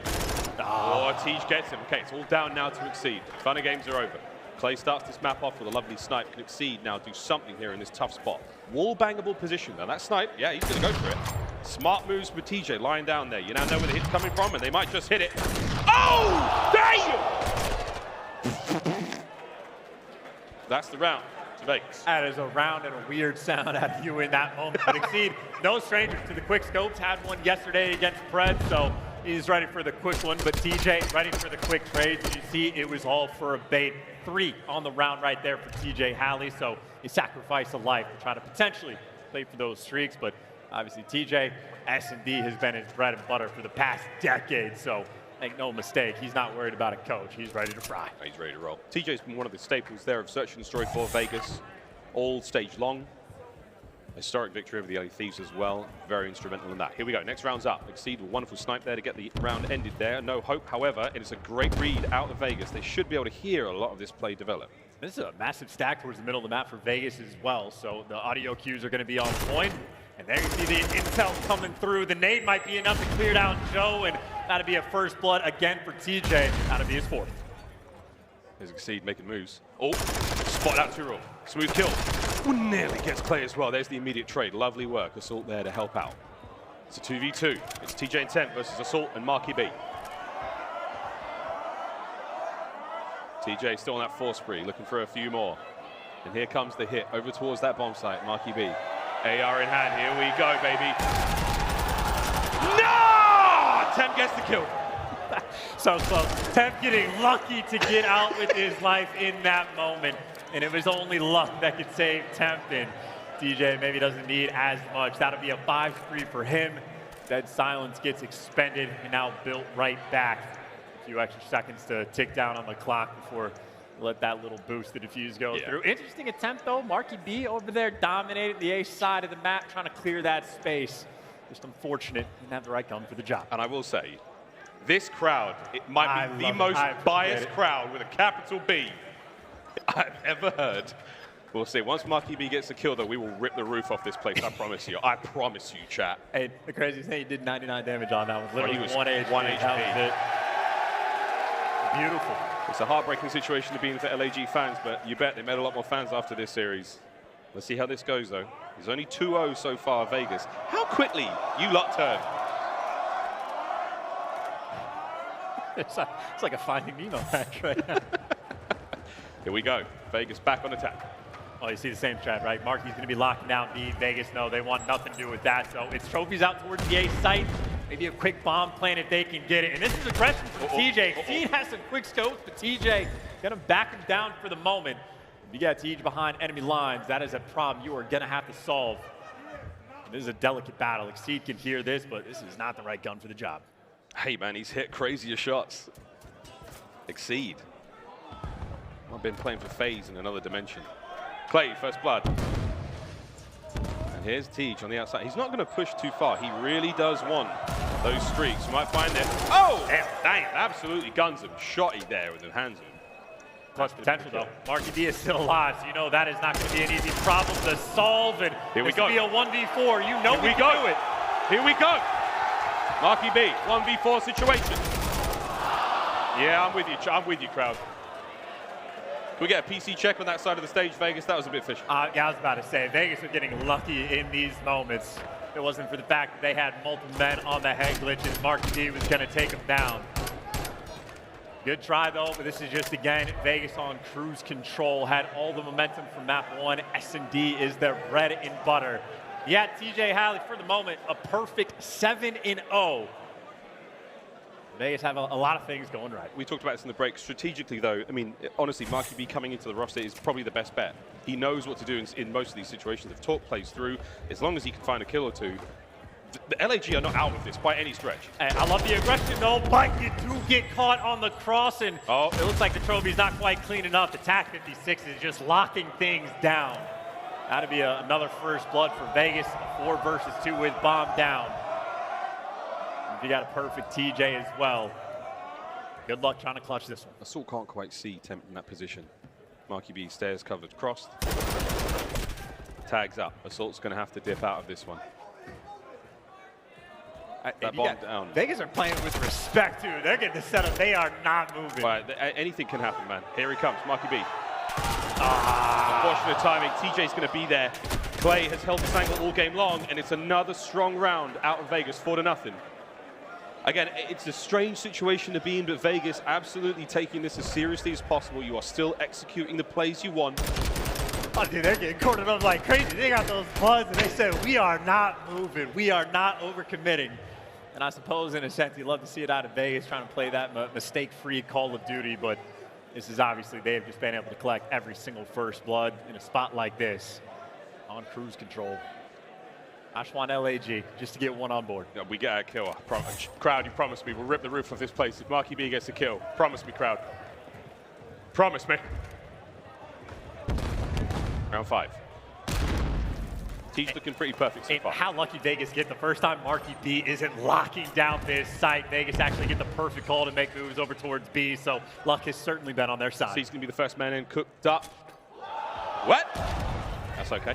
Oh, Tej gets him. Okay, it's all down now to Exceed. Fun and games are over. Clay starts this map off with a lovely snipe. Can Exceed now do something here in this tough spot? Wall bangable position. Now that snipe, yeah, he's gonna go for it. Smart moves with TJ lying down there. You now know where the hit's coming from, and they might just hit it. Oh, damn! That's the round to Vegas. That is a round and a weird sound out of you in that moment. But Exceed, no stranger to the quick scopes. Had one yesterday against Pred, so he's ready for the quick one. But TJ ready for the quick trades. As you see, it was all for a bait. 3 on the round right there for TJ Halley. So he sacrificed a life to try to potentially play for those streaks. But obviously, TJ, S&D has been his bread and butter for the past decade. So make no mistake, he's not worried about a coach. He's ready to fry. He's ready to roll. TJ's been one of the staples there of Search and Destroy for Vegas, all stage long. Historic victory over the LA Thieves as well. Very instrumental in that. Here we go. Next round's up. Exceed with a wonderful snipe there to get the round ended there. No hope, however. It is a great read out of Vegas. They should be able to hear a lot of this play develop. This is a massive stack towards the middle of the map for Vegas as well. So the audio cues are going to be on point. And there you see the intel coming through. The nade might be enough to clear down Joe, and that'll be a first blood again for TJ. That'll be his 4th. There's Exceed making moves. Oh, spot out 2-roll. Smooth kill. Ooh, nearly gets play as well. There's the immediate trade. Lovely work. Assault there to help out. It's a 2v2. It's TJ and Temp versus Assault and Marky B. TJ still on that 4 spree, looking for a few more. And here comes the hit over towards that bomb site. Marky B. AR in hand, here we go, baby. No! Temp gets the kill. So close. Temp getting lucky to get out with his life in that moment. And it was only luck that could save Temp. And DJ maybe doesn't need as much. That'll be a 5-3 for him. Dead Silence gets expended and now built right back. A few extra seconds to tick down on the clock before let that little boost the defuse go through. Interesting attempt though. Marky B over there dominating the A side of the map, trying to clear that space. Just unfortunate, didn't have the right gun for the job. And I will say, this crowd, it might be the most biased crowd with a capital B I've ever heard. We'll see. Once Marky B gets the kill, though, we will rip the roof off this place. I promise you. I promise you, chat. Hey, the craziest thing, he did 99 damage on that one. Literally was 1 HP. 1 HP. That was it. Beautiful. It's a heartbreaking situation to be in for LAG fans, but you bet they made a lot more fans after this series. Let's see how this goes, though. He's only 2-0 so far, Vegas. How quickly you lot turn. It's like a Finding Nemo match right now. Here we go. Vegas back on attack. Oh, you see the same strat, right? Marky's going to be locking down B. Vegas, no, they want nothing to do with that. So it's trophies out towards the A site. Maybe a quick bomb plan if they can get it. And this is aggression from TJ. Seed has some quick scopes, but TJ going to back him down for the moment. If you got TJ behind enemy lines, that is a problem you are going to have to solve. And this is a delicate battle. Exceed can hear this, but this is not the right gun for the job. Hey, man, he's hit crazier shots. Exceed. I've been playing for FaZe in another dimension. Clay, first blood. And here's Tej on the outside. He's not going to push too far. He really does want those streaks. You might find it. Oh, dang, absolutely guns him. Shotty there with the hands of him. Plus potential, though. Marky D is still alive, so you know that is not going to be an easy problem to solve. And here we go. This will be a 1v4. You know we can do it. Here we go. Marky B, 1v4 situation. Yeah, I'm with you. I'm with you, crowd. Can we get a PC check on that side of the stage, Vegas? That was a bit fishy. Yeah, I was about to say, Vegas are getting lucky in these moments. If it wasn't for the fact that they had multiple men on the head glitches, Marky D was going to take them down. Good try, though, but this is just, again, Vegas on cruise control. Had all the momentum from map 1. S&D is their bread and butter. Yeah, TJ Halley, for the moment, a perfect 7-0. Vegas have a lot of things going right. We talked about this in the break. Strategically, though, I mean, honestly, Marky B coming into the roster is probably the best bet. He knows what to do in most of these situations. If talk plays through, as long as he can find a kill or two, the LAG are not out of this by any stretch. Hey, I love the aggression, though, but you do get caught on the cross, and it looks like the trophy's not quite clean enough. The TAC 56 is just locking things down. That'd be another first blood for Vegas, 4 versus 2 with bomb down. You got a perfect TJ as well. Good luck trying to clutch this one. Assault can't quite see Temp in that position. Marky B stairs covered, crossed. Tags up. Assault's going to have to dip out of this one. That bomb down. Vegas are playing with respect, too. They're getting the setup. They are not moving. Right, anything can happen, man. Here he comes, Marky B. Unfortunate timing. TJ's going to be there. Clay has held this angle all game long, and it's another strong round out of Vegas, 4-0. Again, it's a strange situation to be in, but Vegas absolutely taking this as seriously as possible. You are still executing the plays you want. Oh, dude, they're getting cornered up like crazy. They got those bloods, and they said, we are not moving. We are not overcommitting. And I suppose, in a sense, you'd love to see it out of Vegas, trying to play that mistake-free Call of Duty, but this is obviously, they've just been able to collect every single first blood in a spot like this on cruise control. I just want LAG just to get one on board. Yeah, we get a kill. Crowd, you promised me. We'll rip the roof off this place if Marky B gets a kill. Promise me, crowd. Promise me. Round 5. Teach looking pretty perfect so far. How lucky Vegas get the first time Marky B isn't locking down this site. Vegas actually get the perfect call to make moves over towards B, so luck has certainly been on their side. So he's going to be the first man in, cooked up. What? That's okay.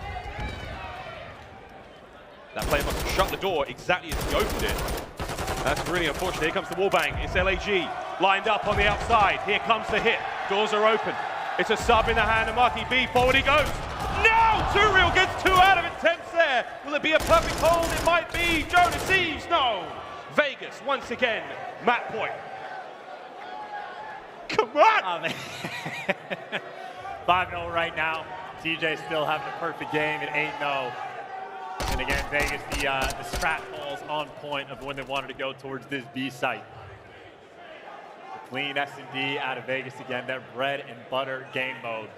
That player must have shut the door exactly as he opened it. That's really unfortunate. Here comes the wallbang. It's LAG lined up on the outside. Here comes the hit. Doors are open. It's a sub in the hand of Marky B. Forward he goes. No! Too Real gets 2 out of attempts there. Will it be a perfect hold? It might be. Jonas Thieves. No. Vegas once again. Match point. Come on! 5-0 right now. TJ still having a perfect game at 8-0. And again, Vegas, the strat falls on point of when they wanted to go towards this B site. The clean S&D out of Vegas again, their bread and butter game mode.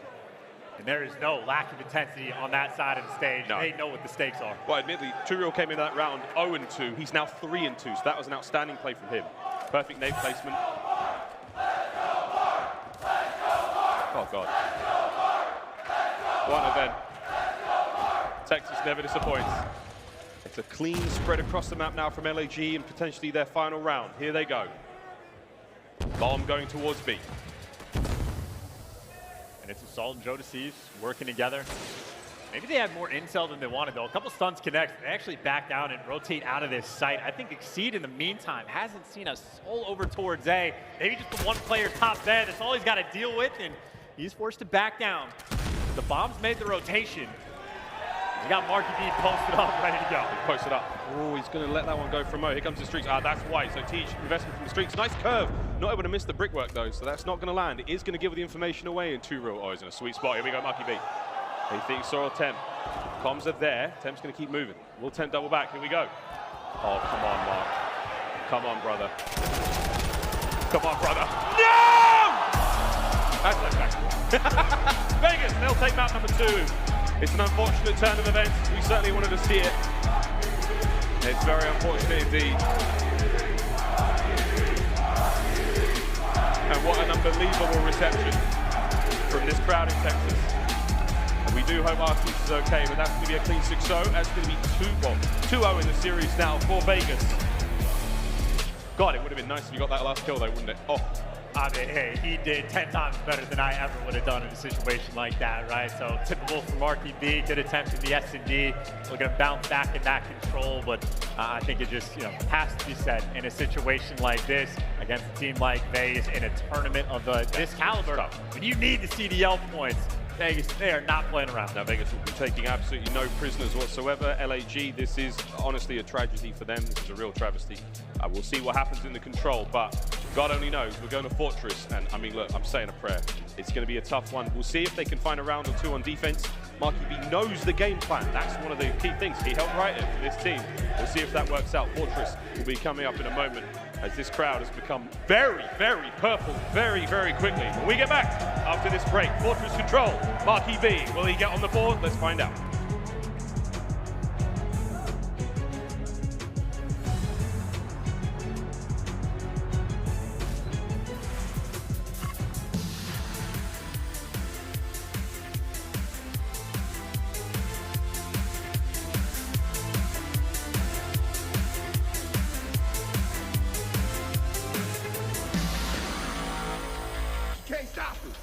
And there is no lack of intensity on that side of the stage. No. They know what the stakes are. Well, admittedly, Too Real came in that round 0-2. He's now 3-2, so that was an outstanding play from him. Perfect nade placement. Oh, God. What an event. Texas never disappoints. It's a clean spread across the map now from LAG and potentially their final round. Here they go. Bomb going towards B. And it's Assault and Jodeci's working together. Maybe they had more intel than they wanted, though. A couple stuns connect. They actually back down and rotate out of this site. I think Exceed, in the meantime, hasn't seen a soul over towards A. Maybe just the one player top bed. That's all he's got to deal with, and he's forced to back down. The bombs made the rotation. We got Marky B posted up, ready to go. Posted up. Oh, he's going to let that one go from Mo. Here comes the streaks. Ah, that's white. So Teach, investment from the streaks. Nice curve. Not able to miss the brickwork, though, so that's not going to land. It is going to give the information away in 2 real. Oh, he's in a sweet spot. Here we go, Marky B. He thinks Sorrel Temp. Comms are there. Temp's going to keep moving. Will Temp double back? Here we go. Oh, come on, Mark. Come on, brother. Come on, brother. No! That's okay. Vegas, they'll take map number 2. It's an unfortunate turn of events. We certainly wanted to see it. It's very unfortunate indeed. And what an unbelievable reception from this crowd in Texas. And we do hope our team is okay, but that's going to be a clean 6-0. That's going to be 2-0 in the series now for Vegas. God, it would have been nice if you got that last kill though, wouldn't it? Oh. I mean, hey, he did 10 times better than I ever would have done in a situation like that, right? So typical for Marky B, good attempt in the S&D. We're going to bounce back in that control, but I think it just, has to be said in a situation like this against a team like Vegas in a tournament of this caliber. When you need the CDL points, Vegas, they are not playing around. Now Vegas will be taking absolutely no prisoners whatsoever. LAG, this is honestly a tragedy for them. This is a real travesty. We'll see what happens in the control, but God only knows. We're going to Fortress, and I mean, look, I'm saying a prayer. It's going to be a tough one. We'll see if they can find a round or 2 on defense. Marky B knows the game plan. That's one of the key things. He helped write it for this team. We'll see if that works out. Fortress will be coming up in a moment as this crowd has become very, very purple very, very quickly. When we get back after this break, Fortress control. Marky B, will he get on the board? Let's find out. Can't stop it.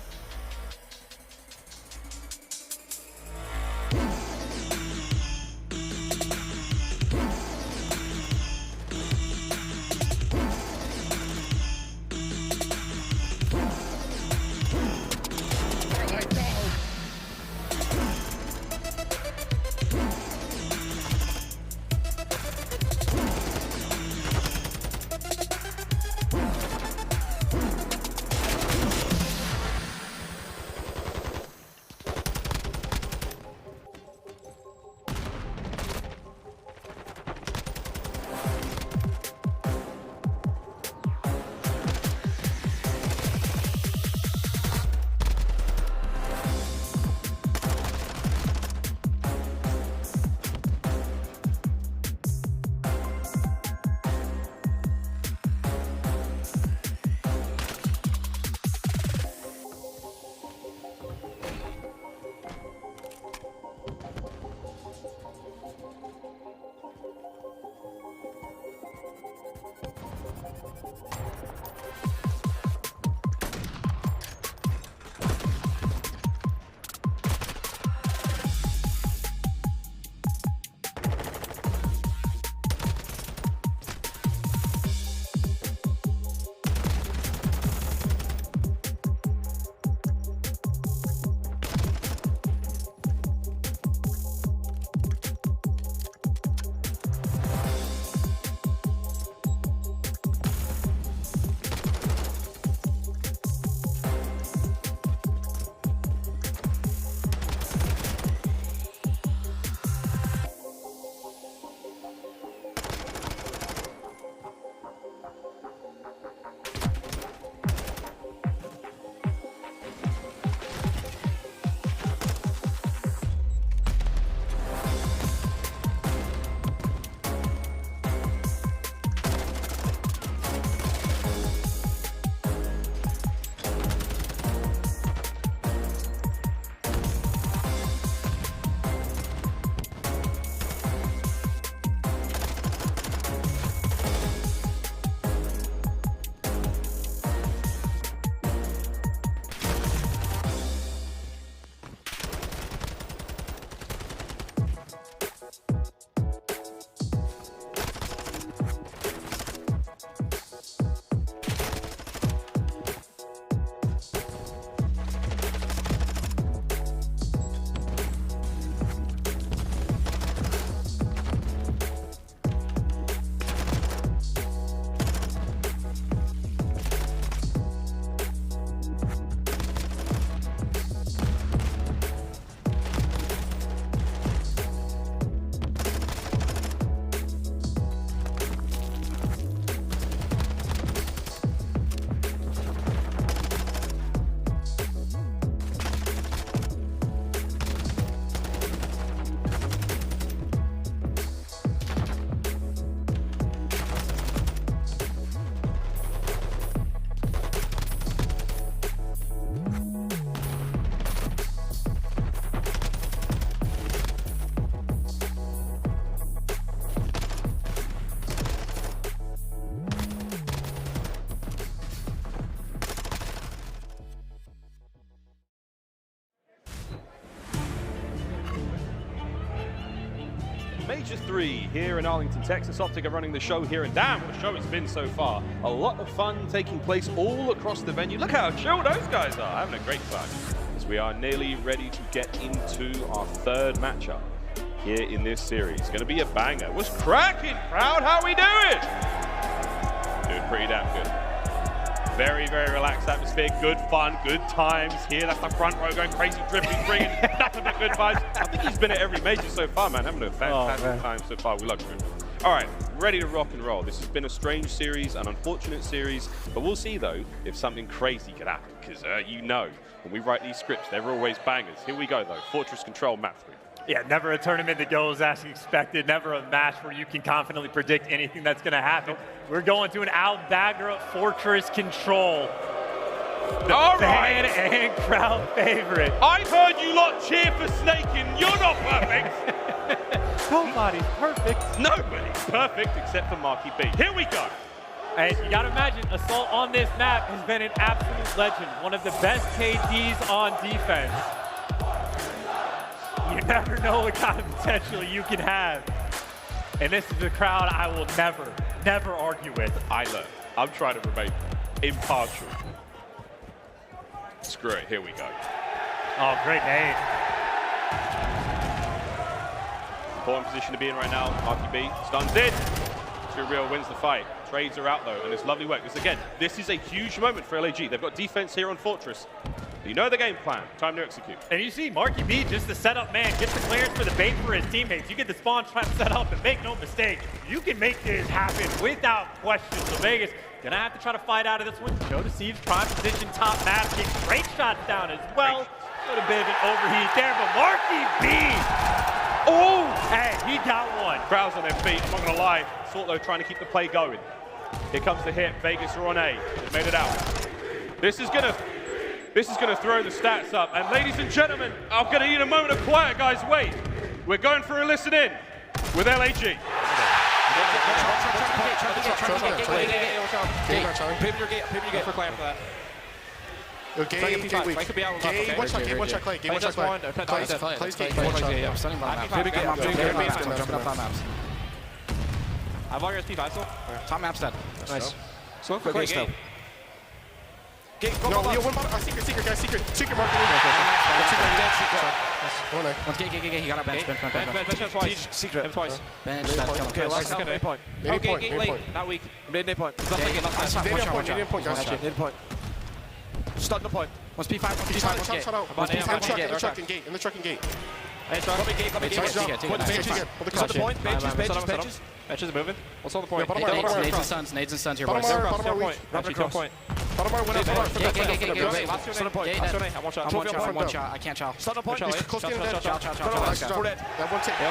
Major 3 here in Arlington, Texas. OpTic are running the show here, and damn, what a show it's been so far. A lot of fun taking place all across the venue. Look how chill those guys are, having a great time. As we are nearly ready to get into our third matchup here in this series. It's gonna be a banger. What's cracking, crowd? How we doing? Doing pretty damn good. Very, very relaxed atmosphere, good fun, good times here. That's the front row going crazy, drifting, bringing nothing but good vibes. I think he's been at every major so far, man. Having a fantastic time so far. We love him. All right, ready to rock and roll. This has been a strange series, an unfortunate series, but we'll see though if something crazy could happen, because you know, when we write these scripts, they're always bangers. Here we go though, Fortress Control map 3. Yeah, never a tournament that goes as expected, never a match where you can confidently predict anything that's going to happen. We're going to an aBeZy Fortress Control. The fan and crowd favorite. I've heard you lot cheer for Snake and you're not perfect. Nobody's perfect. Nobody's perfect except for Marky B. Here we go. And you got to imagine, Assault on this map has been an absolute legend. One of the best KDs on defense. You never know what kind of potential you can have. And this is a crowd I will never, never argue with. I'm trying to remain impartial. Screw it, here we go. Oh, great name. Important position to be in right now. Marky B stuns in. Real wins the fight. Trades are out though, and it's lovely work. This is a huge moment for LAG. They've got defense here on Fortress. You know the game plan. Time to execute. And you see Marky B, just the setup man, gets the clearance for the bait for his teammates. You get the spawn trap set up, and make no mistake, you can make this happen without question. So Vegas gonna have to try to fight out of this one. Show to Thieves, prime position, top map, gets great shots down as well. A little bit of an overheat there, but Marky B, oh, hey, he got one. Crowd's on their feet, I'm not gonna lie. Sort though trying to keep the play going. Here comes the hit. Vegas are on A. They made it out. This is gonna throw the stats up. And ladies and gentlemen, I'm gonna need a moment of quiet, guys. Wait. We're going for a listen in with LAG. Paper your gate for Clay after that. Gay, one shot Clay. Clay's gate, one shot. I'm stunning by map. I've already P5 still. Top map's dead. Nice. Slow for Clay still. Gate, go, one secret, guys, secret mark. One gate, he got a bench twice. Secret, twice. Bench, okay, last point. Gate late, not weak. Mid point. Mid point, guys. Mid point. Stun the point. One's P5, shot out. In the trucking gate. Hey, start. Gate. Benches. Benches are moving. What's all the point? Nades and stuns here, boys. Point. Bottom bar, win up. Gate. One shot. I can't chow. Stun the point. Chow. That one take. I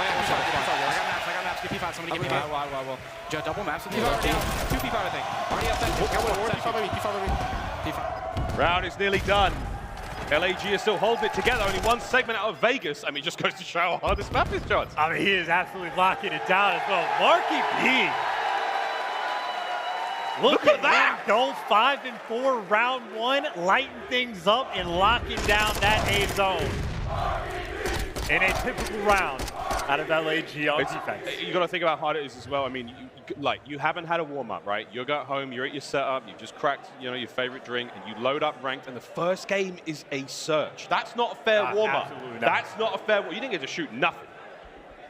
got maps. Get P5. Somebody get me. Well. Double maps. 2 P5, I think. Already up that. P5. Round is nearly done. LAG is still holding it together. Only one segment out of Vegas. I mean, just goes to show how hard this map is, Shots. I mean, he is absolutely locking it down as well. Marky B. Look at that. Go 5-4 round one, lighting things up and locking down that A zone. In a typical round out of LAG on defense. You got to think about how hard it is as well. I mean, you haven't had a warm-up, right? You go home, you're at your setup, you've just cracked, your favorite drink, and you load up ranked, and the first game is a search. That's not a fair warm-up. That's not a fair. You didn't get to shoot nothing.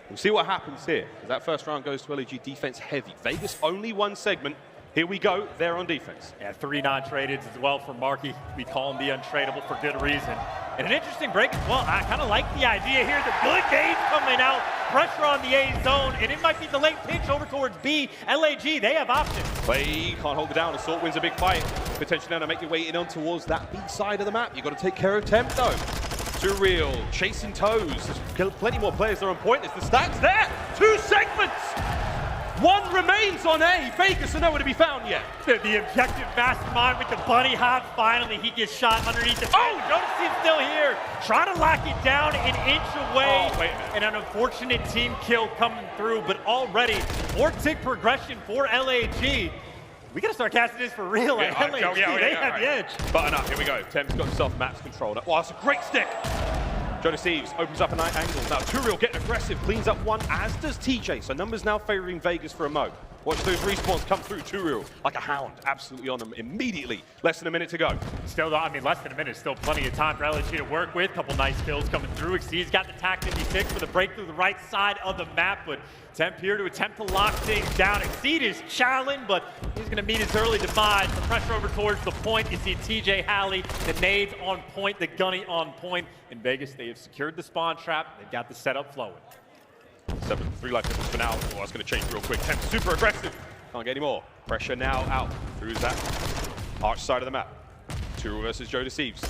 We'll see what happens here. As that first round goes to LAG defense heavy. Vegas only one segment. Here we go. They're on defense. Yeah, 3 non-tradeds as well for Marky. We call him the untradeable for good reason. And an interesting break as well. I kind of like the idea here. The good days coming out. Pressure on the A zone. And it might be the late pitch over towards B. LAG, they have options. Play can't hold it down. Assault wins a big fight. Potentially now to make your way in on towards that B side of the map. You've got to take care of Temp though. Surreal, chasing toes. There's plenty more players that are on point. It's the stats there. 2 segments. One remains on A. Vegas are nowhere to be found yet. The objective mastermind with the bunny hop. Finally, he gets shot underneath the. Oh, Ghosty still here. Trying to lock it down an inch away. Oh, wait a minute. And an unfortunate team kill coming through, but already more tick progression for LAG. We gotta start casting this for real. Yeah, LAG, they have the edge. Button up. Here we go. Temp's got himself maps controlled. Wow, that's a great stick. Thieves opens up a night angle. Now Turiel getting aggressive, cleans up one, as does TJ. So numbers now favoring Vegas for a mo. Watch those respawns come through. Turiel like a hound, absolutely on them immediately. Less than a minute to go. Still, I mean, less than a minute, still plenty of time for LG to work with. Couple nice kills coming through. Exceed's got the TAC 56 for the breakthrough the right side of the map, but Temp here to attempt to lock things down. Exceed is challenged, but he's going to meet his early demise. The pressure over towards the point. You see TJ Halley, the nades on point, the gunny on point. In Vegas, they have secured the spawn trap. They've got the setup flowing. 3 life difference for now. Oh, that's going to change real quick. Temp super aggressive. Can't get any more. Pressure now out through that arch side of the map. Turiel versus Thieves.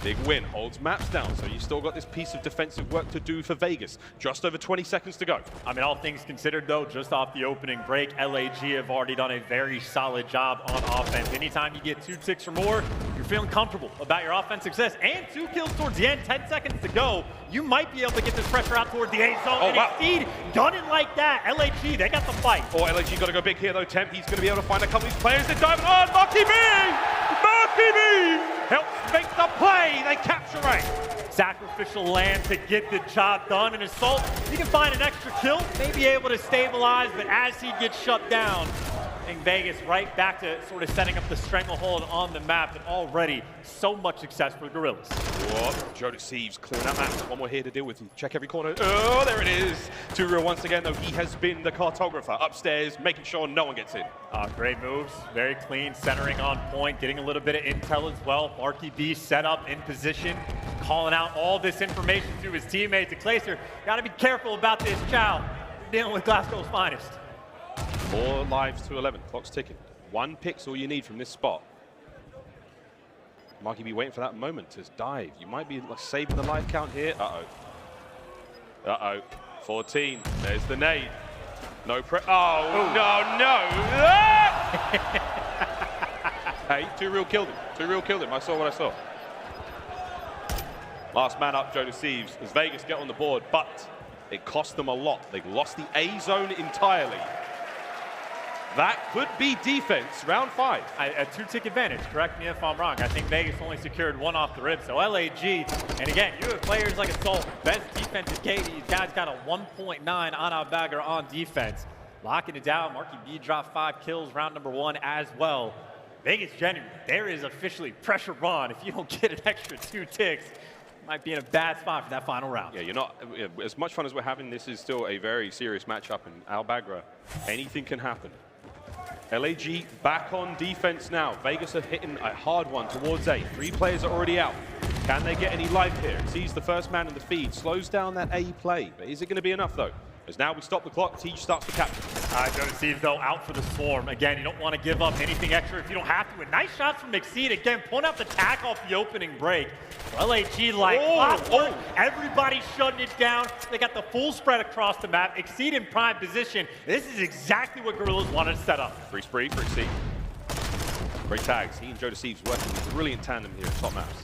Big win, holds maps down, so you still got this piece of defensive work to do for Vegas. Just over 20 seconds to go. I mean, all things considered, though, just off the opening break, LAG have already done a very solid job on offense. Anytime you get 2 ticks or more, you're feeling comfortable about your offense success. And 2 kills towards the end, 10 seconds to go. You might be able to get this pressure out towards the A zone. Oh, and wow. Exceed, gunning like that. LAG, they got the fight. Oh, LAG got to go big here, though. Temp, he's going to be able to find a couple of these players. They're diving on. Marky B! Marky B! Helps make the play. They capture A. Sacrificial lamb to get the job done. And Assault, he can find an extra kill, may be able to stabilize, but as he gets shut down, and Vegas right back to sort of setting up the stranglehold on the map, and already so much success for the Guerrillas. Whoa, Thieves clearing that map. One more here to deal with. Check every corner. Oh, there it is. Turiel once again, though, he has been the cartographer upstairs, making sure no one gets in. Great moves, very clean, centering on point, getting a little bit of intel as well. Marky B set up in position, calling out all this information to his teammates. Glacier, gotta be careful about this, Chow. You're dealing with Glasgow's finest. 4 lives to 11, clock's ticking. 1 pick's all you need from this spot. Marky B waiting for that moment to dive. You might be saving the life count here. Uh-oh. Uh-oh. 14, there's the nade. No oh, no. Hey, Turiel killed him. I saw what I saw. Last man up, Thieves, as Vegas get on the board, but it cost them a lot. They lost the A zone entirely. That could be defense, round 5. A 2-tick advantage, correct me if I'm wrong. I think Vegas only secured 1 off the rib, so LAG, and again, you have players like Assault, best defensive K. These guys got a 1.9 on aBeZy on defense. Locking it down, Marky B dropped 5 kills, round number 1 as well. Vegas genuine, there is officially pressure on. If you don't get an extra 2 ticks, you might be in a bad spot for that final round. Yeah, you're not, as much fun as we're having, this is still a very serious matchup in aBeZy. Anything can happen. LAG back on defense now. Vegas are hitting a hard one towards A. 3 players are already out. Can they get any life here? Sees the first man in the feed. Slows down that A play. But is it going to be enough, though? As now we stop the clock, Teach starts to capture. Thieves, though, out for the swarm. Again, you don't want to give up anything extra if you don't have to. And nice shots from Exceed. Again, pulling out the tack off the opening break. LAG like everybody shutting it down. They got the full spread across the map. Exceed in prime position. This is exactly what Guerrillas wanted to set up. Free spree for Exceed. Great tags. He and Thieves working in brilliant tandem here at top maps.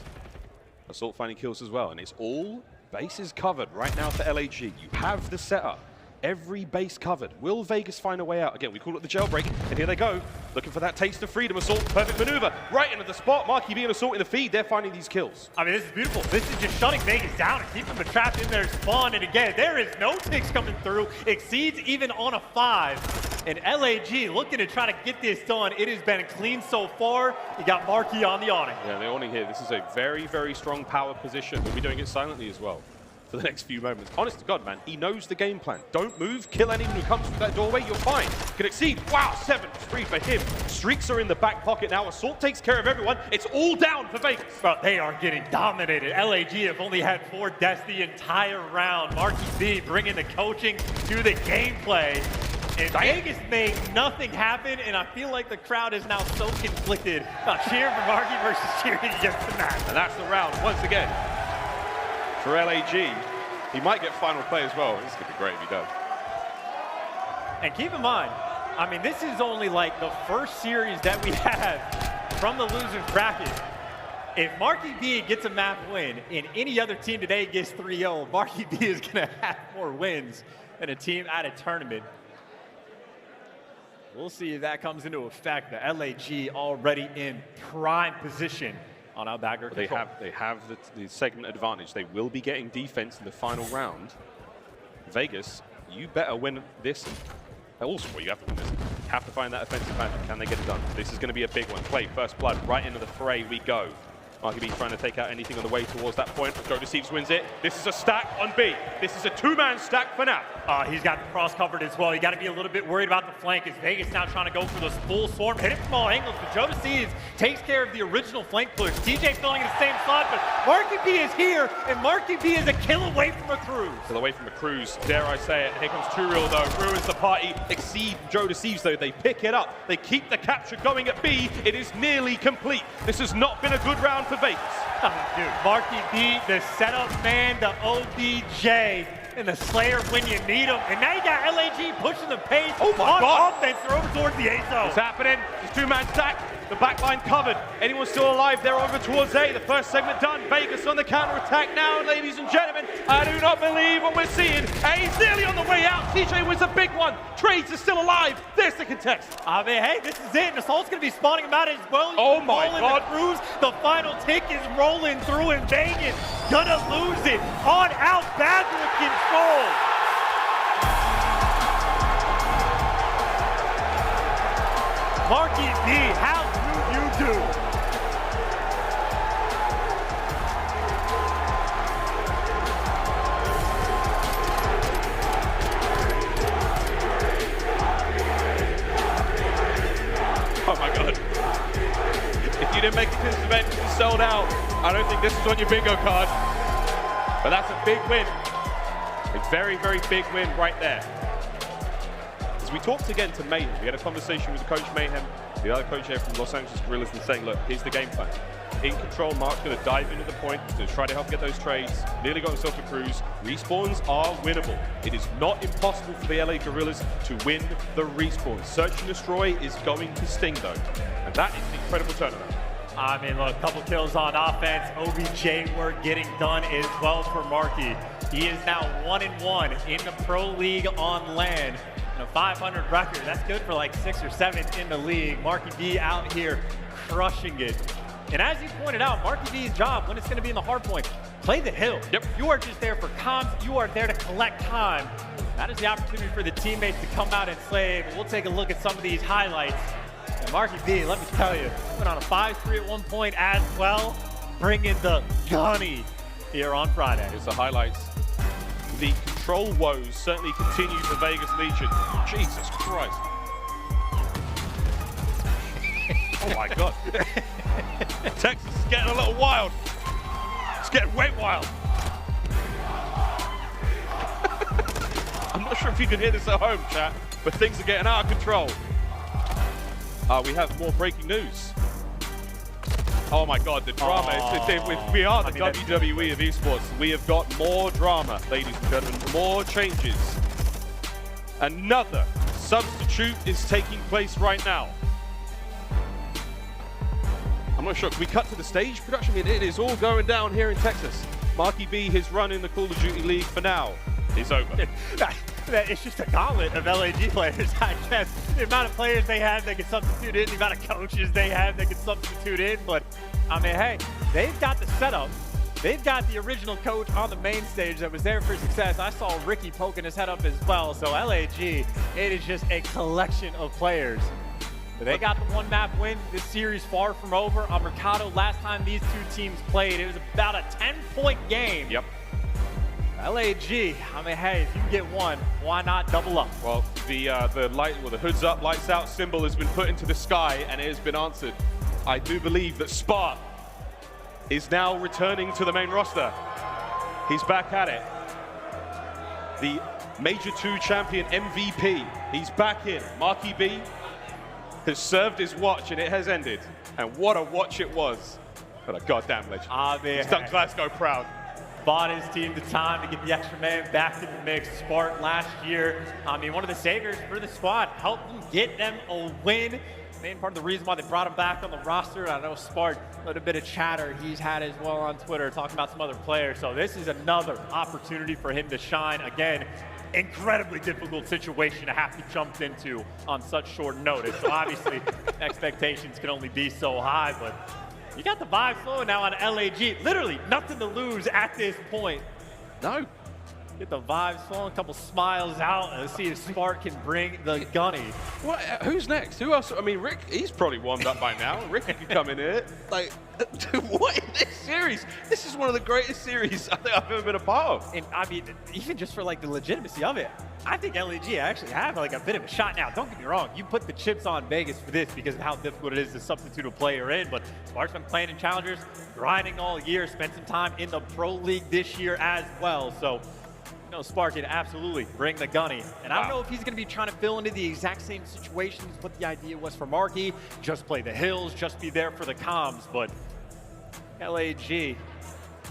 Assault finding kills as well. And it's all bases covered right now for LAG. You have the setup. Every base covered. Will Vegas find a way out? Again, we call it the jailbreak, and here they go. Looking for that taste of freedom. Assault, perfect maneuver. Right into the spot. Marky B and Assault in the feed. They're finding these kills. I mean, this is beautiful. This is just shutting Vegas down and keeping them trapped in their spawn. And again, there is no ticks coming through. Exceeds even on a 5. And LAG looking to try to get this done. It has been clean so far. You got Marky on the awning. Yeah, the awning here. This is a very, very strong power position. We'll be doing it silently as well for the next few moments. Honest to God, man, he knows the game plan. Don't move, kill anyone who comes through that doorway, you're fine. Can Exceed. Wow, 7-3 for him. Streaks are in the back pocket now. Assault takes care of everyone. It's all down for Vegas. Bro, they are getting dominated. LAG have only had 4 deaths the entire round. Marky B bringing the coaching to the gameplay. And Vegas made nothing happen, and I feel like the crowd is now so conflicted about cheering for Marky versus cheering against the match. And that's the round once again for LAG. He might get final play as well. This could be great if he does. And keep in mind, I mean, this is only like the first series that we have from the losers bracket. If Marky B gets a map win and any other team today gets 3-0, Marky B is going to have more wins than a team at a tournament. We'll see if that comes into effect. The LAG already in prime position on our backdoor They control. have the segment advantage. They will be getting defense in the final round. Vegas, you better win this. Also, well, you have to win this. You have to find that offensive magic. Can they get it done? This is going to be a big one. Play first blood right into the fray we go. Arguably trying to take out anything on the way towards that point. Thieves wins it. This is a stack on B. This is a two-man stack for now. He's got the cross covered as well. You got to be a little bit worried about the flank as Vegas now trying to go for this full swarm. Hit it from all angles, but Thieves takes care of the original flank push. TJ filling in the same slot, but Marky B is here, and Marky B is a kill away from a cruise. Still away from a cruise, dare I say it. Here comes Too Real though, ruins the party, exceed Thieves though. They pick it up, they keep the capture going at B. It is nearly complete. This has not been a good round for Vegas. Dude, Marky B, the setup man, the OBJ, and the Slayer when you need him. And now you got LAG pushing the pace on offense. They're over towards the A zone. What's happening? It's two-man stack. The backline covered. Anyone still alive? They're over towards A. The first segment done. Vegas on the counter-attack now, ladies and gentlemen. I do not believe what we're seeing. A's nearly on the way out. TJ wins a big one. Trades is still alive. There's the contest. I mean, hey, this is it. And Assault's going to be spawning him out as well. Oh my God. The cruise, the final tick is rolling through and Vegas gonna lose it on out backdoor control. Marky B, how do you do? Oh my God. If you didn't make the KiSMET, you sold out. I don't think this is on your bingo card. But that's a big win. A very, very big win right there. As we talked again to Mayhem, we had a conversation with Coach Mayhem, the other coach here from Los Angeles Guerrillas, and saying, look, here's the game plan. In control, Mark's going to dive into the point, he's going to try to help get those trades, nearly got himself a cruise. Respawns are winnable. It is not impossible for the LA Guerrillas to win the respawn. Search and destroy is going to sting though, and that is an incredible turnaround. I mean, look, a couple kills on offense. OBJ work getting done as well for Marky. He is now 1-1 in the Pro League on LAN. And a 500 record, that's good for like 6th or 7th in the league. Marky B out here crushing it. And as you pointed out, Marky B's job, when it's going to be in the hard point, play the hill. Yep. You are just there for comms. You are there to collect time. That is the opportunity for the teammates to come out and slay. We'll take a look at some of these highlights. And Marky B, let me tell you, went on a 5-3 at one point as well, bringing the gunny here on Friday. Here's the highlights. The control woes certainly continue for Vegas Legion. Jesus Christ. Oh my God. Texas is getting a little wild. It's getting way wild. I'm not sure if you can hear this at home, chat, but things are getting out of control. We have more breaking news. Oh my God, the drama. We are the WWE of esports. We have got more drama, ladies and gentlemen, more changes. Another substitute is taking place right now. I'm not sure. Can we cut to the stage production? I mean, it is all going down here in Texas. Marky B, his run in the Call of Duty League for now is over. It's just a gauntlet of LAG players, I guess. The amount of players they have that can substitute in, the amount of coaches they have that can substitute in. But, I mean, hey, they've got the setup. They've got the original coach on the main stage that was there for success. I saw Ricky poking his head up as well. So LAG, it is just a collection of players. But they got the one map win. This series far from over. On Mercado, last time these two teams played, it was about a 10-point game. Yep. LAG, I mean, hey, if you can get one, why not double up? Well, the hoods up, lights out symbol has been put into the sky and it has been answered. I do believe that Spark is now returning to the main roster. He's back at it. The Major 2 champion MVP, he's back in. Marky B has served his watch and it has ended. And what a watch it was. What a goddamn legend. He's done Glasgow proud. Bought his team the time to get the extra man back in the mix. Spark last year, I mean, one of the saviors for the squad, helped them get them a win. Main part of the reason why they brought him back on the roster. I know Spark, a little bit of chatter he's had as well on Twitter, talking about some other players. So this is another opportunity for him to shine. Again, incredibly difficult situation to have to jump into on such short notice. So obviously, expectations can only be so high, but You got the vibe flowing now on LAG. Literally nothing to lose at this point. No. Get the vibes flowing, a couple smiles out, and let's see if Spark can bring the gunny. What? Who's next? Who else? I mean, Rick, he's probably warmed up by now. Rick could come in here. Like, what in this series? This is one of the greatest series I think I've ever been a part of. And I mean, even just for like the legitimacy of it, I think LAG actually have like a bit of a shot now. Don't get me wrong. You put the chips on Vegas for this because of how difficult it is to substitute a player in, but Spark's been playing in Challengers, grinding all year, spent some time in the Pro League this year as well. So, you know, Spark can absolutely bring the gunny. And I don't know if he's going to be trying to fill into the exact same situations, what the idea was for Marky. Just play the hills, just be there for the comms. But LAG, a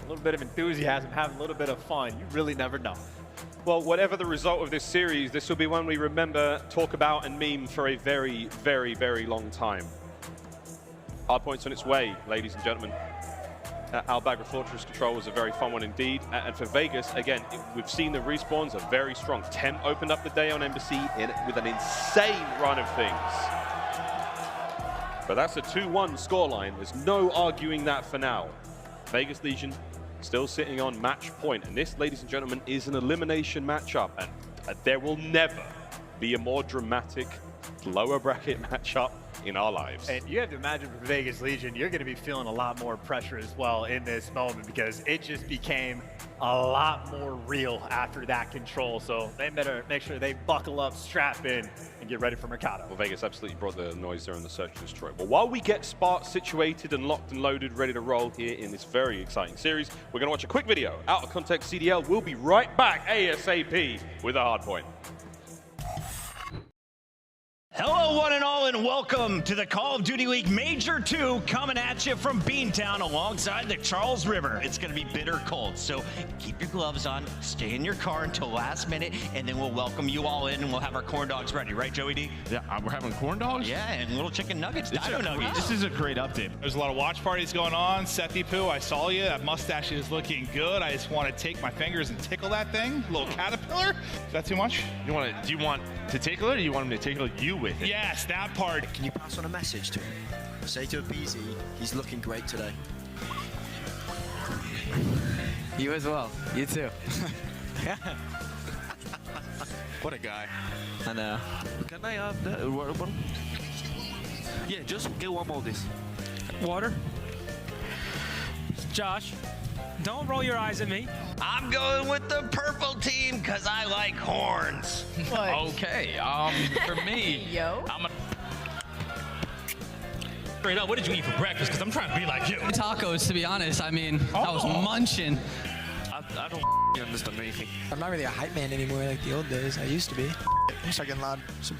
little bit of enthusiasm, having a little bit of fun. You really never know. Well, whatever the result of this series, this will be one we remember, talk about, and meme for a very, very, very long time. Hardpoint's on its way, ladies and gentlemen. aBeZy Fortress Control was a very fun one indeed. And for Vegas, again, we've seen the respawns are very strong. Temp opened up the day on Embassy with an insane run of things. But that's a 2-1 scoreline. There's no arguing that for now. Vegas Legion still sitting on match point. And this, ladies and gentlemen, is an elimination matchup. And there will never be a more dramatic lower bracket matchup in our lives. And you have to imagine for Vegas Legion, you're going to be feeling a lot more pressure as well in this moment because it just became a lot more real after that control. So they better make sure they buckle up, strap in, and get ready for Mercado. Well, Vegas absolutely brought the noise there on the search and destroy. But while we get Spark situated and locked and loaded, ready to roll here in this very exciting series, we're going to watch a quick video. Out of Context CDL, we'll be right back ASAP with a hardpoint. Hello, one and all, and welcome to the Call of Duty League Major 2, coming at you from Beantown alongside the Charles River. It's going to be bitter cold, so keep your gloves on, stay in your car until last minute, and then we'll welcome you all in, and we'll have our corn dogs ready, right, Joey D? Yeah, we're having corn dogs? Yeah, and little chicken nuggets, dino nuggets. This is a great update. There's a lot of watch parties going on. Sethy Poo, I saw you. That mustache is looking good. I just want to take my fingers and tickle that thing. Little caterpillar. Is that too much? Do you want to tickle it, or do you want him to tickle you with it? Yes, that part. Can you pass on a message to him? Say to aBeZy, he's looking great today. You as well. You too. What a guy. I know. Can I have that? Yeah, just get one more of this. Water. Josh, don't roll your eyes at me. I'm going with the purple team because I like horns. Okay, for me, I'm a... Straight up, what did you eat for breakfast? Because I'm trying to be like you. Tacos, to be honest. I mean, I was munching. I don't understand anything. I'm not really a hype man anymore like the old days. I used to be. I'm starting loud. Some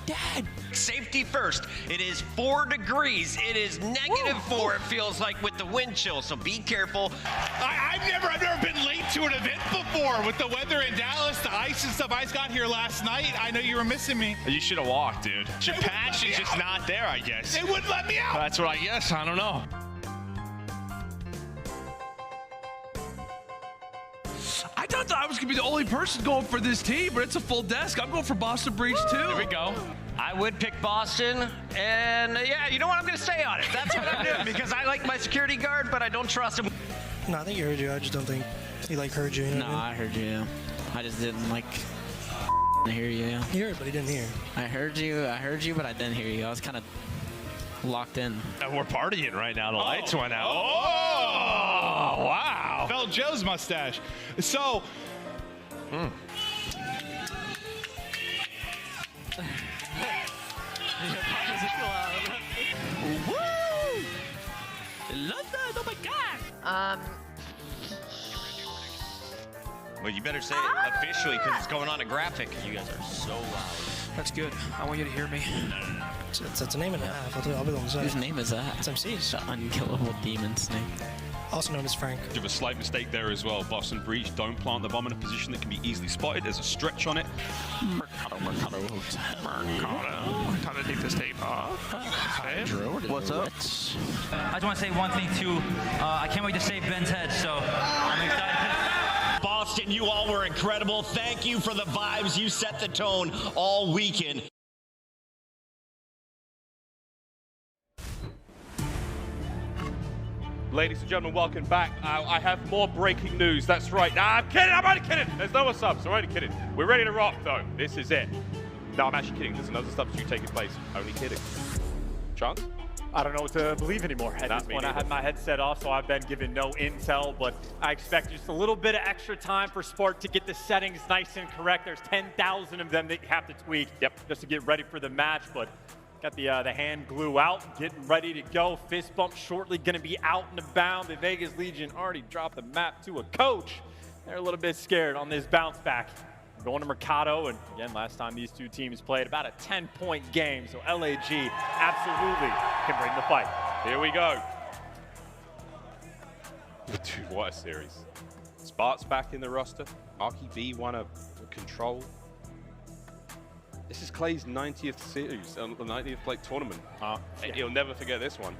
Dad! Safety first. It is 4 degrees. It is -4, it feels like, with the wind chill, so be careful. I've never been late to an event before with the weather in Dallas, the ice and stuff. I just got here last night. I know you were missing me. You should have walked, dude. Your passion is just not there, I guess. They wouldn't let me out. That's what I guess. I don't know. I thought that I was going to be the only person going for this team, but it's a full desk. I'm going for Boston Breach too. Here we go. I would pick Boston, and yeah, you know what? I'm going to stay on it. That's what I'm doing, because I like my security guard, but I don't trust him. No, I think he heard you. I just don't think he heard you. You know No, I heard you. Yeah. I just didn't hear you. Yeah. He heard, but he didn't hear. I heard you, but I didn't hear you. I was kind of locked in. We're partying right now. The lights went out. Oh, wow. Felt Joe's mustache. So. London, oh my God. Well, you better say it officially, because it's going on a graphic. You guys are so loud. That's good. I want you to hear me. That's a name and a half. I'll be the one to say. Whose name is that? It's MC's. The unkillable demon's name. Also known as Frank. You have a slight mistake there as well. Boston Breach, don't plant the bomb in a position that can be easily spotted. There's a stretch on it. Mercado. Time to take this tape off. HyDra. What's up? I just want to say one thing too. I can't wait to save Ben's head, so I'm excited. Boston, you all were incredible. Thank you for the vibes. You set the tone all weekend. Ladies and gentlemen, welcome back. I have more breaking news. That's right. Nah, I'm kidding. I'm only kidding. There's no more subs. I'm only kidding. We're ready to rock, though. This is it. No, I'm actually kidding. There's another substitute taking place. Only kidding. Chance? I don't know what to believe anymore. At this point, I had my headset off, so I've been given no intel, but I expect just a little bit of extra time for Spark to get the settings nice and correct. There's 10,000 of them that you have to tweak just to get ready for the match, but got the hand glue out, getting ready to go. Fist bump shortly going to be out and about. The Vegas Legion already dropped the map to a coach. They're a little bit scared on this bounce back. Going to Mercado, and again, last time these two teams played, about a 10-point game, so LAG absolutely can bring the fight. Here we go. Dude, what a series. Spark's back in the roster. RKB won a control. This is Clay's 90th series, the 90th tournament. He'll never forget this one.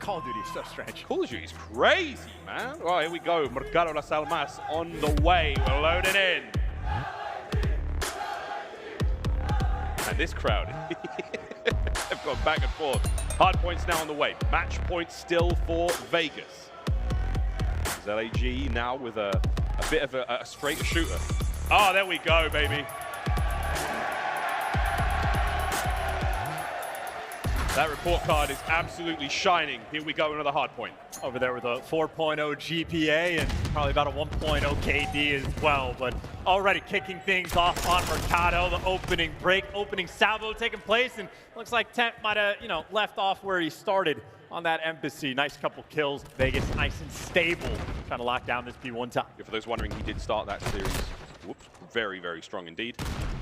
Call of Duty is so strange. Call of Duty is crazy, man. Well, here we go. Mercado Las Almas on the way. We're loading in. And this crowd, they've gone back and forth. Hard points now on the way. Match point still for Vegas. It's LAG now with a bit of a straighter shooter. Oh, there we go, baby. That report card is absolutely shining. Here we go, another hard point. Over there with a 4.0 GPA and probably about a 1.0 KD as well. But already kicking things off on Mercado. The opening break, opening salvo taking place. And looks like Temp might have, left off where he started on that embassy. Nice couple kills. Vegas nice and stable. Trying to lock down this P1 top. For those wondering, he did start that series. Whoops, very, very strong indeed.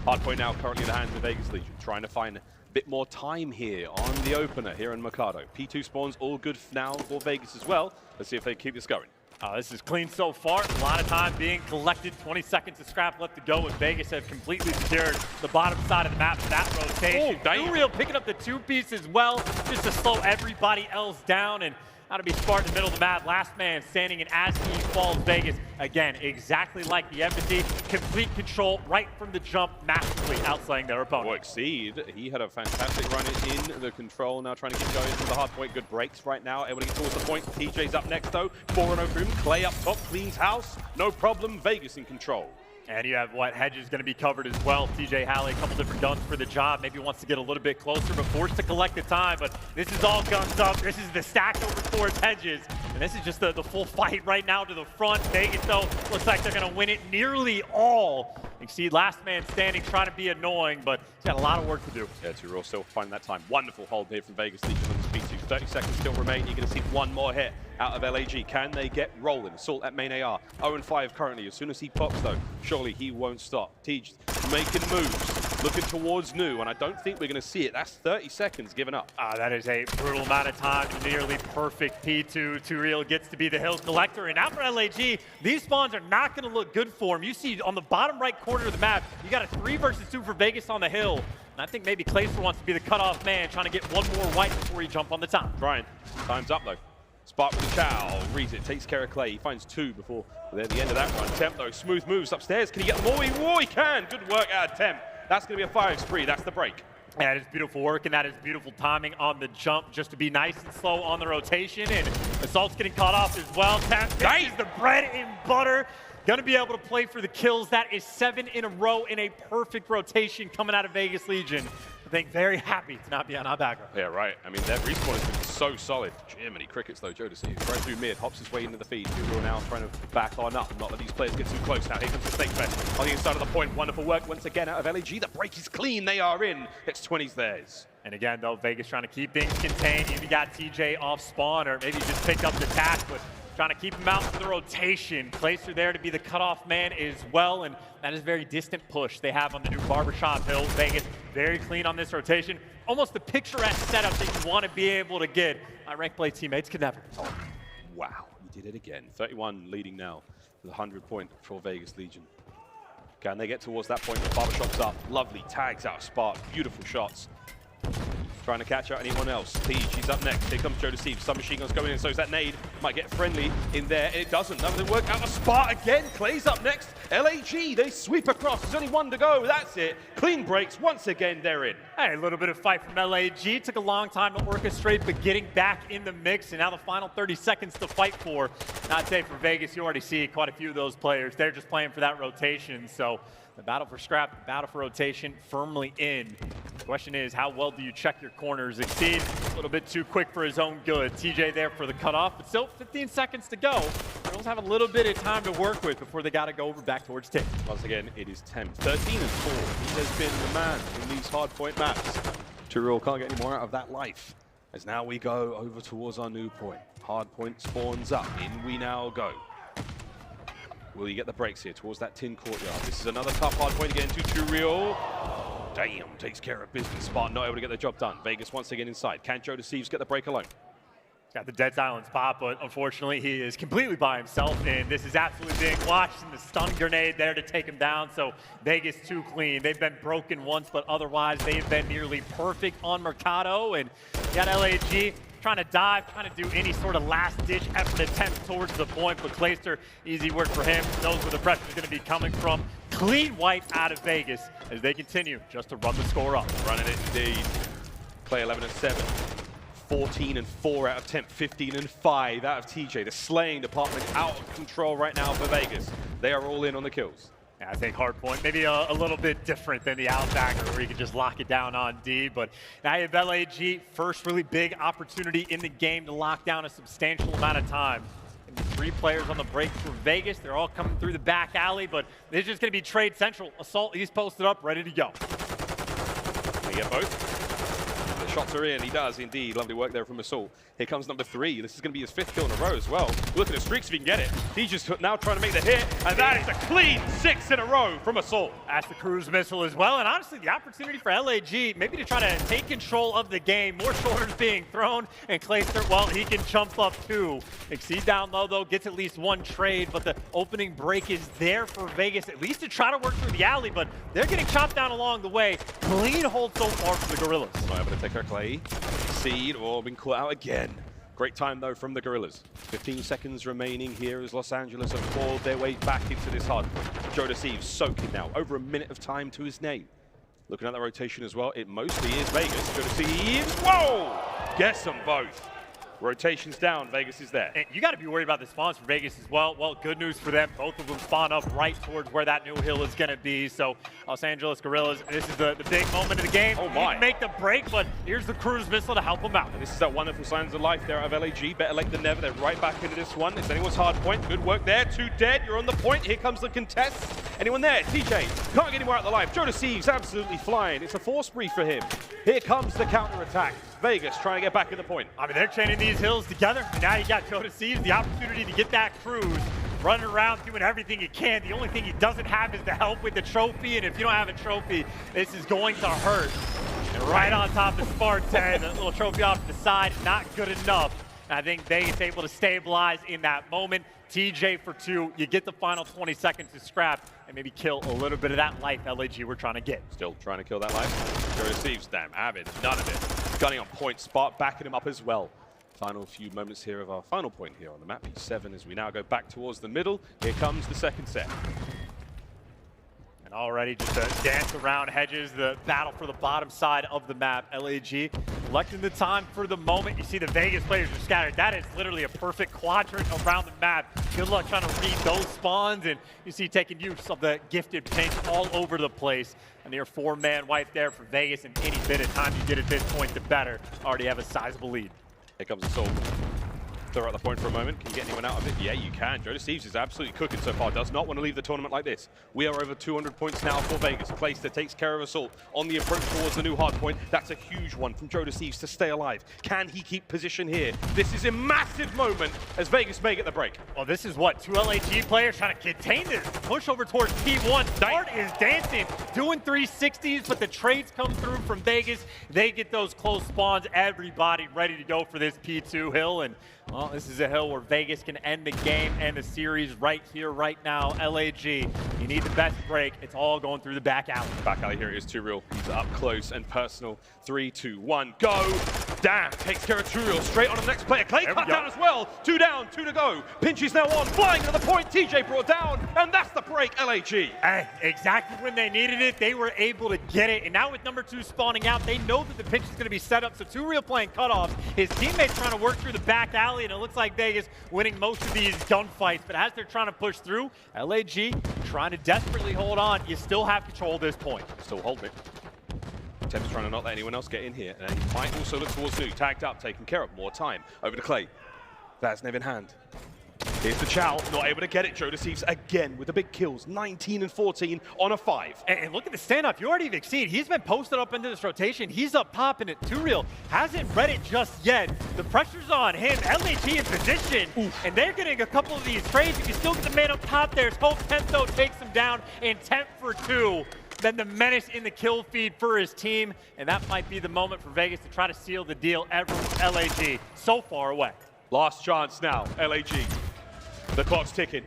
Hard point now currently in the hands of Vegas Legion. Trying to find bit more time here on the opener here in Mercado. P2 spawns all good now for Vegas as well. Let's see if they keep this going. This is clean so far. A lot of time being collected. 20 seconds of scrap left to go, and Vegas have completely secured the bottom side of the map for that rotation. Real picking up the two-piece as well, just to slow everybody else down. And how to be smart in the middle of the map. Last man standing, and as he falls, Vegas, again, exactly like the embassy, complete control right from the jump, massively outslaying their opponent. Well, Exceed, he had a fantastic run in the control, now trying to get going to the hard point. Good breaks right now, able to get towards the point. TJ's up next though, 4-0 for him. Clay up top, cleans house, no problem, Vegas in control. And you have Hedge is going to be covered as well. TJ Halley, a couple different guns for the job. Maybe wants to get a little bit closer, but forced to collect the time. But this is all guns up. This is the stack over towards Hedges. And this is just the full fight right now to the front. Vegas, though, looks like they're going to win it nearly all. Exceed last man standing, trying to be annoying, but he's got a lot of work to do. Yeah, Tyrell still finding that time. Wonderful hold here from Vegas Legion on the P2. 30 seconds still remain. You're going to see one more hit out of LAG. Can they get rolling? Assault at main AR. 0-5 currently. As soon as he pops, though, surely he won't stop. Tej making moves, looking towards New, and I don't think we're going to see it. That's 30 seconds given up. That is a brutal amount of time. Nearly perfect P2. Tyrell gets to be the hill collector, and now for LAG, these spawns are not going to look good for him. You see on the bottom right corner of the map, you got a 3 versus 2 for Vegas on the hill. And I think maybe Clayster wants to be the cutoff man, trying to get one more white before he jump on the top. Trying. Time's up, though. Spark with the chow, reads it, takes care of Clay. He finds 2 before the end of that run. Temp, though, smooth moves upstairs. Can he get more? He can. Good work out of Temp. That's going to be a firing spree. That's the break. That is beautiful work, and that is beautiful timing on the jump, just to be nice and slow on the rotation. And Assault's getting caught off as well. Temp, this is the bread and butter. Going to be able to play for the kills. That is 7 in a row in a perfect rotation coming out of Vegas Legion. I think very happy to not be on our background. Yeah, right. I mean, that respawn has been so solid. Jiminy crickets, though, Jodeci. Right through mid, hops his way into the feed. Hugo now trying to back on up, not let these players get too close. Now here comes the snake fest on the inside of the point. Wonderful work once again out of LAG. The break is clean. They are in. It's 20s theirs. And again, though, Vegas trying to keep things contained. You got TJ off spawn, or maybe just picked up the task, but trying to keep him out for the rotation. Clayster there to be the cutoff man as well, and that is a very distant push they have on the new Barbershop Hill. Vegas very clean on this rotation. Almost the picturesque setup that you want to be able to get. My rank play teammates could never. Oh, wow, he did it again. 31 leading now with 100 point for Vegas Legion. Can they get towards that point? The Barbershop's up. Lovely tags out of Spark. Beautiful shots. trying to catch out anyone else. Thieves, she's up next. Here comes Thieves. Some machine guns going in, so is that nade. Might get friendly in there, and it doesn't. That doesn't work out. A spot again. Clay's up next. LAG, they sweep across. There's only one to go. That's it. Clean breaks. Once again, they're in. Hey, a little bit of fight from LAG. Took a long time to orchestrate, but getting back in the mix, and now the final 30 seconds to fight for. I'd say for Vegas, you already see quite a few of those players. They're just playing for that rotation, so the battle for scrap, the battle for rotation, firmly in. The question is, how well do you check your corners? Exceed a little bit too quick for his own good. TJ there for the cutoff, but still 15 seconds to go. Girls have a little bit of time to work with before they got to go over back towards 10. Once again, it is 10. 13 and 4. He has been the man in these hardpoint maps. Tyrell can't get any more out of that life. As now we go over towards our new point. Hardpoint spawns up. In we now go. Will you get the breaks here towards that tin courtyard? This is another tough hard point to get into. Tyrell. Damn, takes care of business. Spartan not able to get the job done. Vegas once again inside. Can Thieves get the break alone? He's got the dead silence pop, but unfortunately he is completely by himself, and this is absolutely being watched, and the stun grenade there to take him down. So Vegas too clean. They've been broken once, but otherwise they've been nearly perfect on Mercado, and you got LAG trying to dive, trying to do any sort of last-ditch effort attempt towards the point, but Clayster, easy work for him, knows where the pressure is going to be coming from. Clean wipe out of Vegas as they continue just to run the score up. Running it indeed. Clay 11 and 7. 14 and 4 out of 10. 15 and 5 out of TJ. The slaying department out of control right now for Vegas. They are all in on the kills. Yeah, I think hardpoint, maybe a little bit different than the Outbacker where you can just lock it down on D, but now you have LAG, first really big opportunity in the game to lock down a substantial amount of time. And 3 players on the break for Vegas. They're all coming through the back alley, but it's just going to be trade central. Assault, he's posted up, ready to go. They get both. The shots are in. He does indeed. Lovely work there from Assault. Here comes number 3. This is going to be his 5th kill in a row as well. Look at the streaks if he can get it. He's just now trying to make the hit, and that is a clean 6 in a row from Assault. That's the cruise missile as well, and honestly, the opportunity for LAG maybe to try to take control of the game. More shoulders being thrown, and Clayster, well, he can jump up too. Exceed down low, though, gets at least 1 trade, but the opening break is there for Vegas, at least to try to work through the alley, but they're getting chopped down along the way. Clean hold so far for the Guerrillas. Not able to take her Clay. Seed, being caught out again. Great time, though, from the Guerrillas. 15 seconds remaining here as Los Angeles have clawed their way back into this hard point. Thieves soaking now. Over a minute of time to his name. Looking at the rotation as well, it mostly is Vegas. Thieves, whoa! Guess them both. Rotation's down, Vegas is there. And you got to be worried about the spawns for Vegas as well. Well, good news for them. Both of them spawn up right towards where that new hill is going to be. So Los Angeles Guerrillas, this is the big moment of the game. Oh my. You can make the break, but here's the cruise missile to help them out. And this is that wonderful signs of life there out of LAG. Better late than never. They're right back into this one. It's anyone's hard point. Good work there. 2 dead. You're on the point. Here comes the contest. Anyone there? TJ can't get anywhere out of the life. Thieves absolutely flying. It's a force brief for him. Here comes the counter attack. Vegas trying to get back at the point. I mean, they're chaining these hills together. And now you got Thieves, the opportunity to get that cruise, running around doing everything he can. The only thing he doesn't have is the help with the trophy, and if you don't have a trophy, this is going to hurt. And right on top of Spartan, a little trophy off to the side, not good enough. And I think Vegas able to stabilize in that moment. TJ for 2, you get the final 20 seconds to scrap and maybe kill a little bit of that life LAG we're trying to get. Still trying to kill that life. Thieves, damn, aBeZy, none of it. Gunning on point, Spark backing him up as well. Final few moments here of our final point here on the map, P7, as we now go back towards the middle. Here comes the second set. And already just a dance around hedges, the battle for the bottom side of the map. LAG collecting the time for the moment. You see the Vegas players are scattered. That is literally a perfect quadrant around the map. Good luck trying to read those spawns, and you see taking use of the gifted pink all over the place. A near 4-man wipe there for Vegas, and any bit of time you get at this point, the better. Already have a sizable lead. Here comes Assault. Throw out the point for a moment. Can you get anyone out of it? Yeah, you can. Thieves is absolutely cooking so far. Does not want to leave the tournament like this. We are over 200 points now for Vegas. A place that takes care of Assault on the approach towards the new hard point. That's a huge one from Thieves to stay alive. Can he keep position here? This is a massive moment as Vegas may get the break. Well, this is what 2 LAG players trying to contain this. Push over towards P1. Dart is dancing, doing 360s, but the trades come through from Vegas. They get those close spawns. Everybody ready to go for this P2 hill, and Well, this is a hill where Vegas can end the game and the series right here, right now. LAG, you need the best break. It's all going through the back alley. Back alley here, it is Turiel. He's up close and personal. 3, 2, 1, go! Damn, takes care of Turiel. Straight on to the next player. Clay cut down as well. 2 down, 2 to go. Pinch is now on, flying to the point. TJ brought down, and that's the break, LAG. Hey, exactly when they needed it, they were able to get it. And now with number 2 spawning out, they know that the pinch is going to be set up. So Turiel playing cutoffs. His teammates trying to work through the back alley, and it looks like Vegas winning most of these gunfights. But as they're trying to push through, LAG trying to desperately hold on. You still have control of this point. Still hold it. Temp's trying to not let anyone else get in here. And he might also look towards New. Tagged up, taken care of. More time. Over to Clay. Vaznev in hand. Here's the Chow, not able to get it. Thieves again with the big kills, 19 and 14 on a 5. And look at the stand-up. You already exceed. He's been posted up into this rotation. He's up popping it. Turiel hasn't read it just yet. The pressure's on him. LAG in position, and they're getting a couple of these trades. You can still get the man up top there. Hope Temp, though, takes him down in Temp for 2. Then the menace in the kill feed for his team, and that might be the moment for Vegas to try to seal the deal ever with LAG. So far away. Last chance now, LAG. The clock's ticking.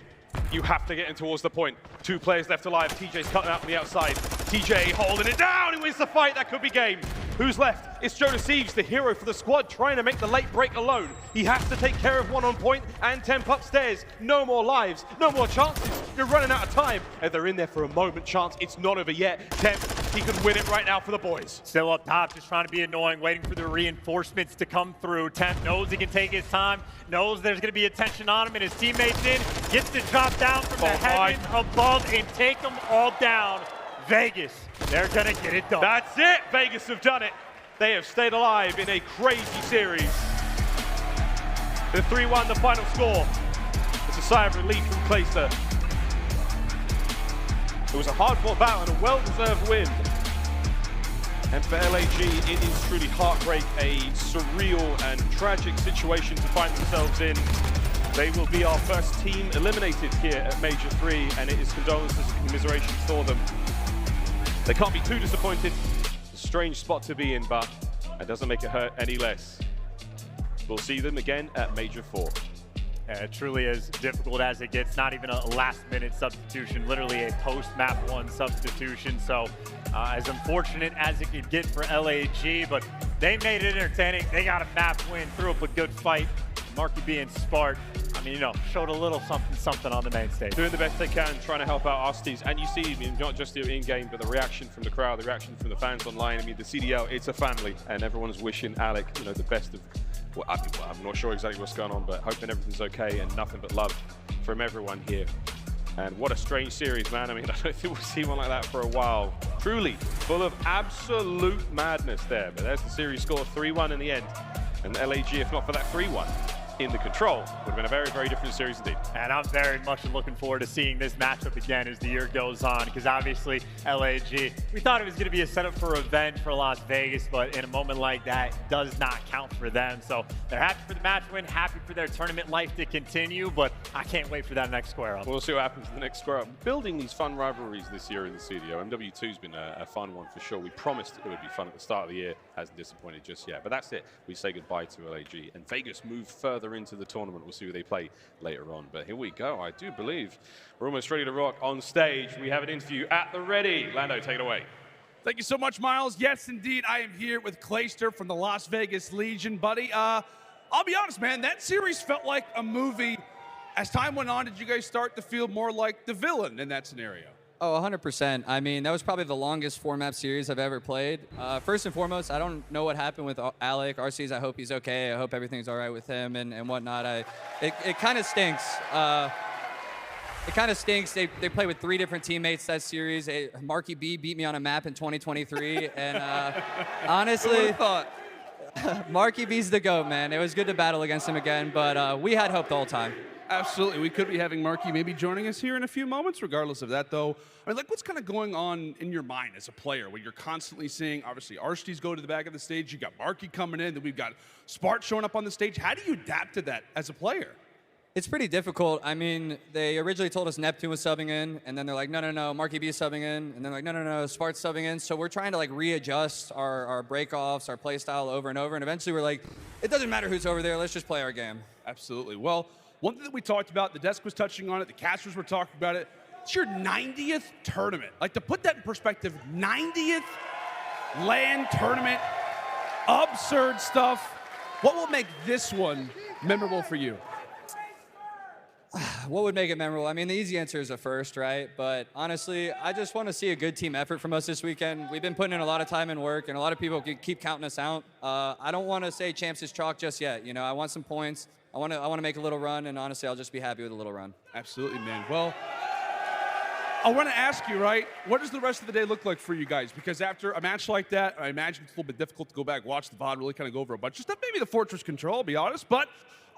You have to get in towards the point. 2 players left alive. TJ's cutting out on the outside. TJ holding it down. He wins the fight. That could be game. Who's left? It's Thieves, the hero for the squad, trying to make the late break alone. He has to take care of one on point and Temp upstairs. No more lives, no more chances. You're running out of time. And they're in there for a moment chance. It's not over yet. Temp, he can win it right now for the boys. Still up top, just trying to be annoying, waiting for the reinforcements to come through. Temp knows he can take his time, knows there's going to be attention on him, and his teammates in. Gets to drop down from the heavens above and take them all down. Vegas, they're going to get it done. That's it. Vegas have done it. They have stayed alive in a crazy series. The 3-1, the final score. It's a sigh of relief from Priestahh. It was a hard-fought battle and a well-deserved win. And for LAG, it is truly heartbreak, a surreal and tragic situation to find themselves in. They will be our first team eliminated here at Major 3, and it is condolences and commiserations for them. They can't be too disappointed. It's a strange spot to be in, but it doesn't make it hurt any less. We'll see them again at Major 4. It truly is difficult as it gets. Not even a last-minute substitution, literally a post-map 1 substitution. So as unfortunate as it could get for LAG, but they made it entertaining. They got a map win, threw up a good fight. Marky being smart, I mean, you know, showed a little something on the main stage. Doing the best they can, trying to help out our Steves. And you see, I mean, not just the in-game, but the reaction from the crowd, the reaction from the fans online. I mean, the CDL, it's a family, and everyone's wishing Alec, you know, the best of, well, I'm not sure exactly what's going on, but hoping everything's okay, and nothing but love from everyone here. And what a strange series, man. I mean, I don't think we'll see one like that for a while. Truly, full of absolute madness there. But there's the series score, 3-1 in the end. And LAG, if not for that 3-1, in the control, would have been a very, very different series indeed. And I'm very much looking forward to seeing this matchup again as the year goes on, because obviously LAG, we thought it was going to be a setup for revenge for Las Vegas, but in a moment like that, it does not count for them. So they're happy for the match win, happy for their tournament life to continue, but I can't wait for that next square up. We'll see what happens in the next square up. Building these fun rivalries this year in the CDO. MW2's been a fun one for sure. We promised it would be fun at the start of the year. Hasn't disappointed just yet, but that's it. We say goodbye to LAG, and Vegas move further into the tournament. We'll see who they play later on. But here we go. I do believe we're almost ready to rock on stage. We have an interview at the ready. Lando, take it away. Thank you so much, Miles. Yes, indeed, I am here with Clayster from the Las Vegas Legion, buddy. I'll be honest, man, that series felt like a movie. As time went on, did you guys start to feel more like the villain in that scenario? Oh, 100%. I mean, that was probably the longest 4-map series I've ever played. First and foremost, I don't know what happened with Alec. RC's, I hope he's okay. I hope everything's all right with him and whatnot. It kind of stinks. It kind of stinks. They played with 3 different teammates that series. Marky B beat me on a map in 2023. And honestly, Marky B's the GOAT, man. It was good to battle against him again, but we had hope the whole time. Absolutely. We could be having Marky maybe joining us here in a few moments. Regardless of that, though, I mean, like, what's kind of going on in your mind as a player when you're constantly seeing, obviously, Arshties go to the back of the stage, you got Marky coming in, then we've got Spart showing up on the stage. How do you adapt to that as a player? It's pretty difficult. I mean, they originally told us Neptune was subbing in, and then they're like, no, Marky B is subbing in, and then like, no, Spart's subbing in. So we're trying to like readjust our breakoffs, our play style over and over, and eventually we're like, it doesn't matter who's over there, let's just play our game. Absolutely. Well, one thing that we talked about, the desk was touching on it, the casters were talking about it, it's your 90th tournament. Like, to put that in perspective, 90th LAN tournament, absurd stuff. What will make this one memorable for you? What would make it memorable? I mean, the easy answer is a first, right? But honestly, I just want to see a good team effort from us this weekend. We've been putting in a lot of time and work, and a lot of people keep counting us out. I don't want to say champs is chalk just yet. You know, I want some points. I want to make a little run, and honestly, I'll just be happy with a little run. Absolutely, man. Well, I want to ask you, right, what does the rest of the day look like for you guys? Because after a match like that, I imagine it's a little bit difficult to go back, watch the VOD, really kind of go over a bunch of stuff. Maybe the Fortress Control, I'll be honest. But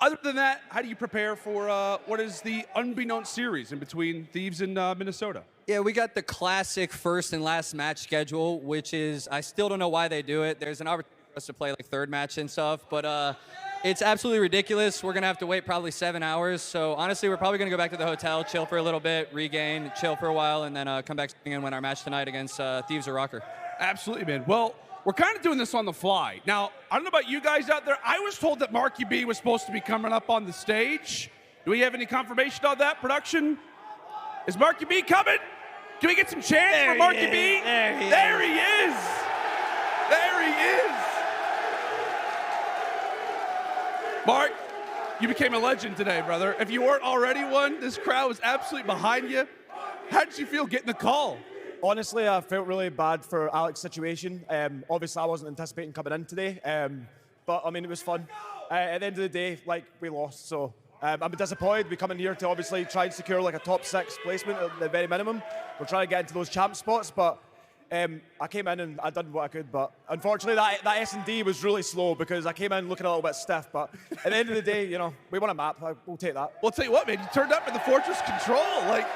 other than that, how do you prepare for what is the unbeknownst series in between Thieves and Minnesota? Yeah, we got the classic first and last match schedule, which is, I still don't know why they do it. There's an opportunity for us to play like third match and stuff, but it's absolutely ridiculous. We're going to have to wait probably 7 hours. So honestly, we're probably going to go back to the hotel, chill for a little bit, regain, chill for a while, and then come back and win our match tonight against Thieves or Røkkr. Absolutely, man. Well, we're kind of doing this on the fly. Now, I don't know about you guys out there. I was told that Marky B was supposed to be coming up on the stage. Do we have any confirmation on that, production? Is Marky B coming? Can we get some chants for Marky B? There he is. There he is. Mark, you became a legend today, brother. If you weren't already one, this crowd was absolutely behind you. How did you feel getting the call? Honestly, I felt really bad for Alex's situation. Obviously, I wasn't anticipating coming in today, but I mean, it was fun. At the end of the day, like, we lost, so I'm disappointed. We come in here to obviously try and secure like a top 6 placement at the very minimum. We're trying to get into those champ spots, but I came in and I done what I could, but unfortunately that S&D was really slow because I came in looking a little bit stiff, but at the end of the day, you know, we won a map. We'll take that. Well, I'll tell you what, man, you turned up in the Fortress Control. Like,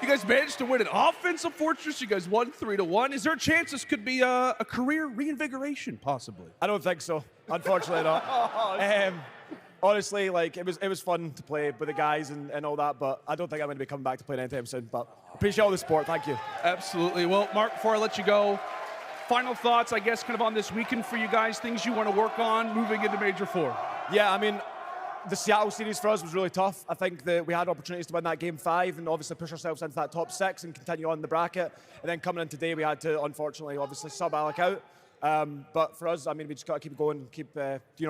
you guys managed to win an offensive Fortress. You guys won 3-1. Is there a chance this could be a career reinvigoration, possibly? I don't think so. Unfortunately not. Honestly, like, it was fun to play with the guys and all that, but I don't think I'm going to be coming back to play anytime soon. But appreciate all the support. Thank you. Absolutely. Well, Mark, before I let you go, final thoughts, I guess, kind of on this weekend for you guys, things you want to work on moving into Major 4. Yeah, I mean, the Seattle series for us was really tough. I think that we had opportunities to win that game 5 and obviously push ourselves into that top 6 and continue on the bracket. And then coming in today, we had to, unfortunately, obviously sub Alec out. But for us, I mean, we just got to keep going, keep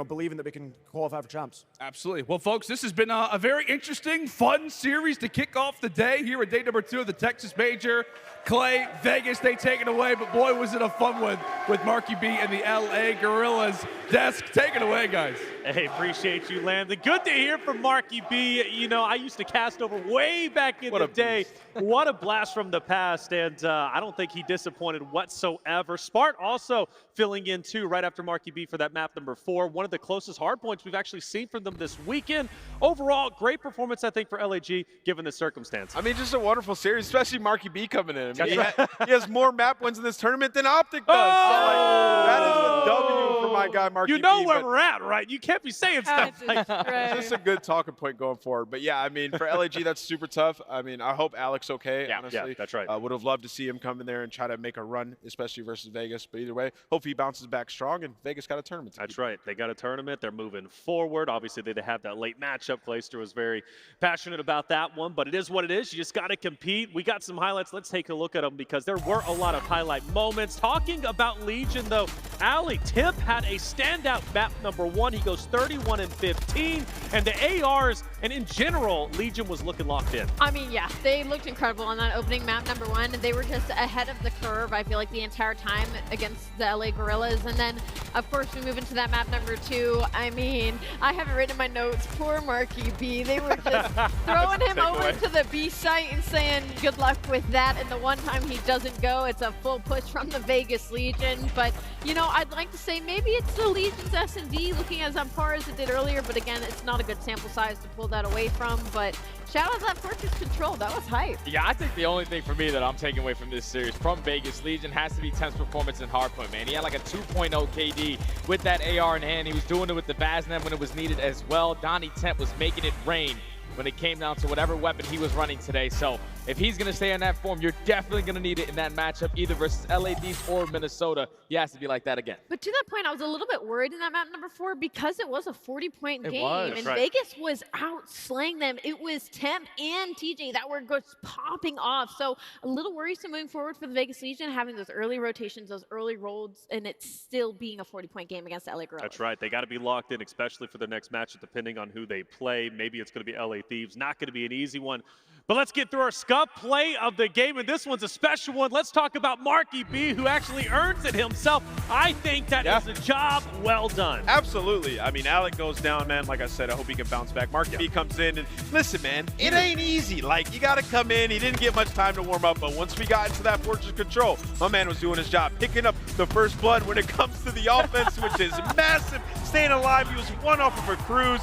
believing that we can qualify for champs. Absolutely. Well, folks, this has been a very interesting, fun series to kick off the day here at day number 2 of the Texas Major. Clay, Vegas, they take it away, but boy, was it a fun one with Marky B and the LA Guerrillas. Desk, take it away, guys. Hey, appreciate you, Landon. Good to hear from Marky B. You know, I used to cast over way back in the day. What a blast from the past, and I don't think he disappointed whatsoever. Spart also filling in, too, right after Marky B for that map number 4. One of the closest hardpoints we've actually seen from them this weekend. Overall, great performance, I think, for LAG, given the circumstance. I mean, just a wonderful series, especially Marky B coming in. I mean, he has more map wins in this tournament than OpTic does. So, like, that is a W for my guy, Marky B. You know where we're at, right? You can't be saying stuff like that. It's just a good talking point going forward. But yeah, I mean, for LAG, that's super tough. I mean, I hope Alex okay, honestly. Yeah, that's right. Would have loved to see him come in there and try to make a run, especially versus Vegas. But either way, hope he bounces back strong, and Vegas got a tournament. That's right. They got a tournament. They're moving forward. Obviously, they have that late matchup. Clayster was very passionate about that one, but it is what it is. You just got to compete. We got some highlights. Let's take a look at them because there were a lot of highlight moments. Talking about Legion, though, Ali Tip had a standout map number 1. He goes 31-15, and the ARs, and in general, Legion was looking locked in. I mean, yeah, they looked incredible on that opening map number 1. They were just ahead of the curve, I feel like, the entire time against the LA Guerrillas. And then, of course, we move into that map number 2. I mean, I have it written in my notes, poor Marky B. They were just throwing him over to the B site and saying good luck with that. And the one time he doesn't go, it's a full push from the Vegas Legion. But, you know, I'd like to say maybe it's the Legion's S&D looking as on par as it did earlier, but again, it's not a good sample size to pull that away from. But shout out to that Fortress Control, that was hype. Yeah, I think the only thing for me that I'm taking away from this series from Vegas Legion has to be Temp's performance in hardpoint, man. He had like a 2.0 KD with that AR in hand. He was doing it with the Vaznem when it was needed as well. Donnie Temp was making it rain when it came down to whatever weapon he was running today. So if he's going to stay in that form, you're definitely going to need it in that matchup, either versus LA Thieves or Minnesota. He has to be like that again. But to that point, I was a little bit worried in that map number 4 because it was a 40-point game. Was. And Right. Vegas was out slaying them. It was Temp and TJ that were just popping off. So a little worrisome moving forward for the Vegas Legion, having those early rotations, those early rolls, and it's still being a 40-point game against the LA Guerrillas. That's right. They got to be locked in, especially for the next matchup, depending on who they play. Maybe it's going to be LA Thieves. Not going to be an easy one. But let's get through our scup play of the game, and this one's a special one. Let's talk about Marky B, who actually earns it himself. I think that is a job well done. Absolutely. I mean, Alec goes down, man. Like I said, I hope he can bounce back. Marky B comes in, and listen, man, it ain't easy. Like, you got to come in. He didn't get much time to warm up, but once we got into that fortress control, my man was doing his job, picking up the first blood when it comes to the offense, which is massive. Staying alive, he was one off of a cruise.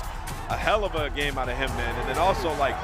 A hell of a game out of him, man. And then also, like,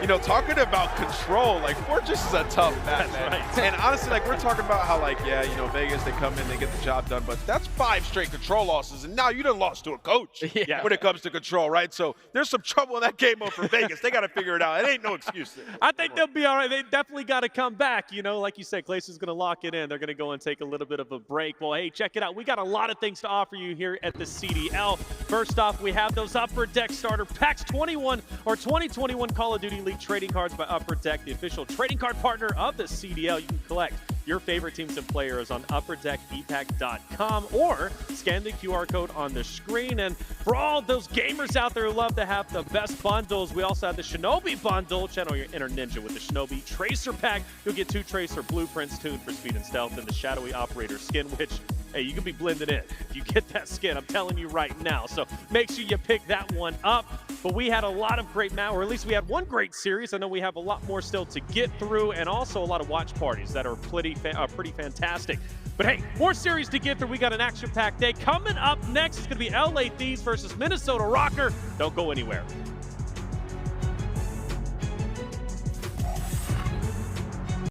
you know, talking about control, like, Fortress is a tough map, man. Right. And honestly, like, we're talking about how, like, yeah, you know, Vegas, they come in, they get the job done, but that's 5 straight control losses, and now you done lost to a coach when it comes to control, right? So there's some trouble in that game mode for Vegas. They got to figure it out. It ain't no excuse. I think they'll be all right. They definitely got to come back. You know, like you said, Clayton's going to lock it in. They're going to go and take a little bit of a break. Well, hey, check it out. We got a lot of things to offer you here at the CDL. First off, we have those Upper Deck starter packs, 21 or 2021 Call of Duty League trading cards by Upper Deck, the official trading card partner of the CDL. You can collect your favorite teams and players on upperdeckbpack.com or scan the QR code on the screen. And for all those gamers out there who love to have the best bundles, we also have the Shinobi bundle. Channel your inner ninja with the Shinobi Tracer pack. You'll get 2 Tracer blueprints tuned for speed and stealth, and the Shadowy Operator skin, which, hey, you can be blended in if you get that skin. I'm telling you right now. So make sure you pick that one up. But we had a lot of great or at least we had one great series. I know we have a lot more still to get through, and also a lot of watch parties that are pretty fantastic. But hey, more series to get through. We got an action-packed day. Coming up next is going to be LA Thieves versus Minnesota Røkkr. Don't go anywhere.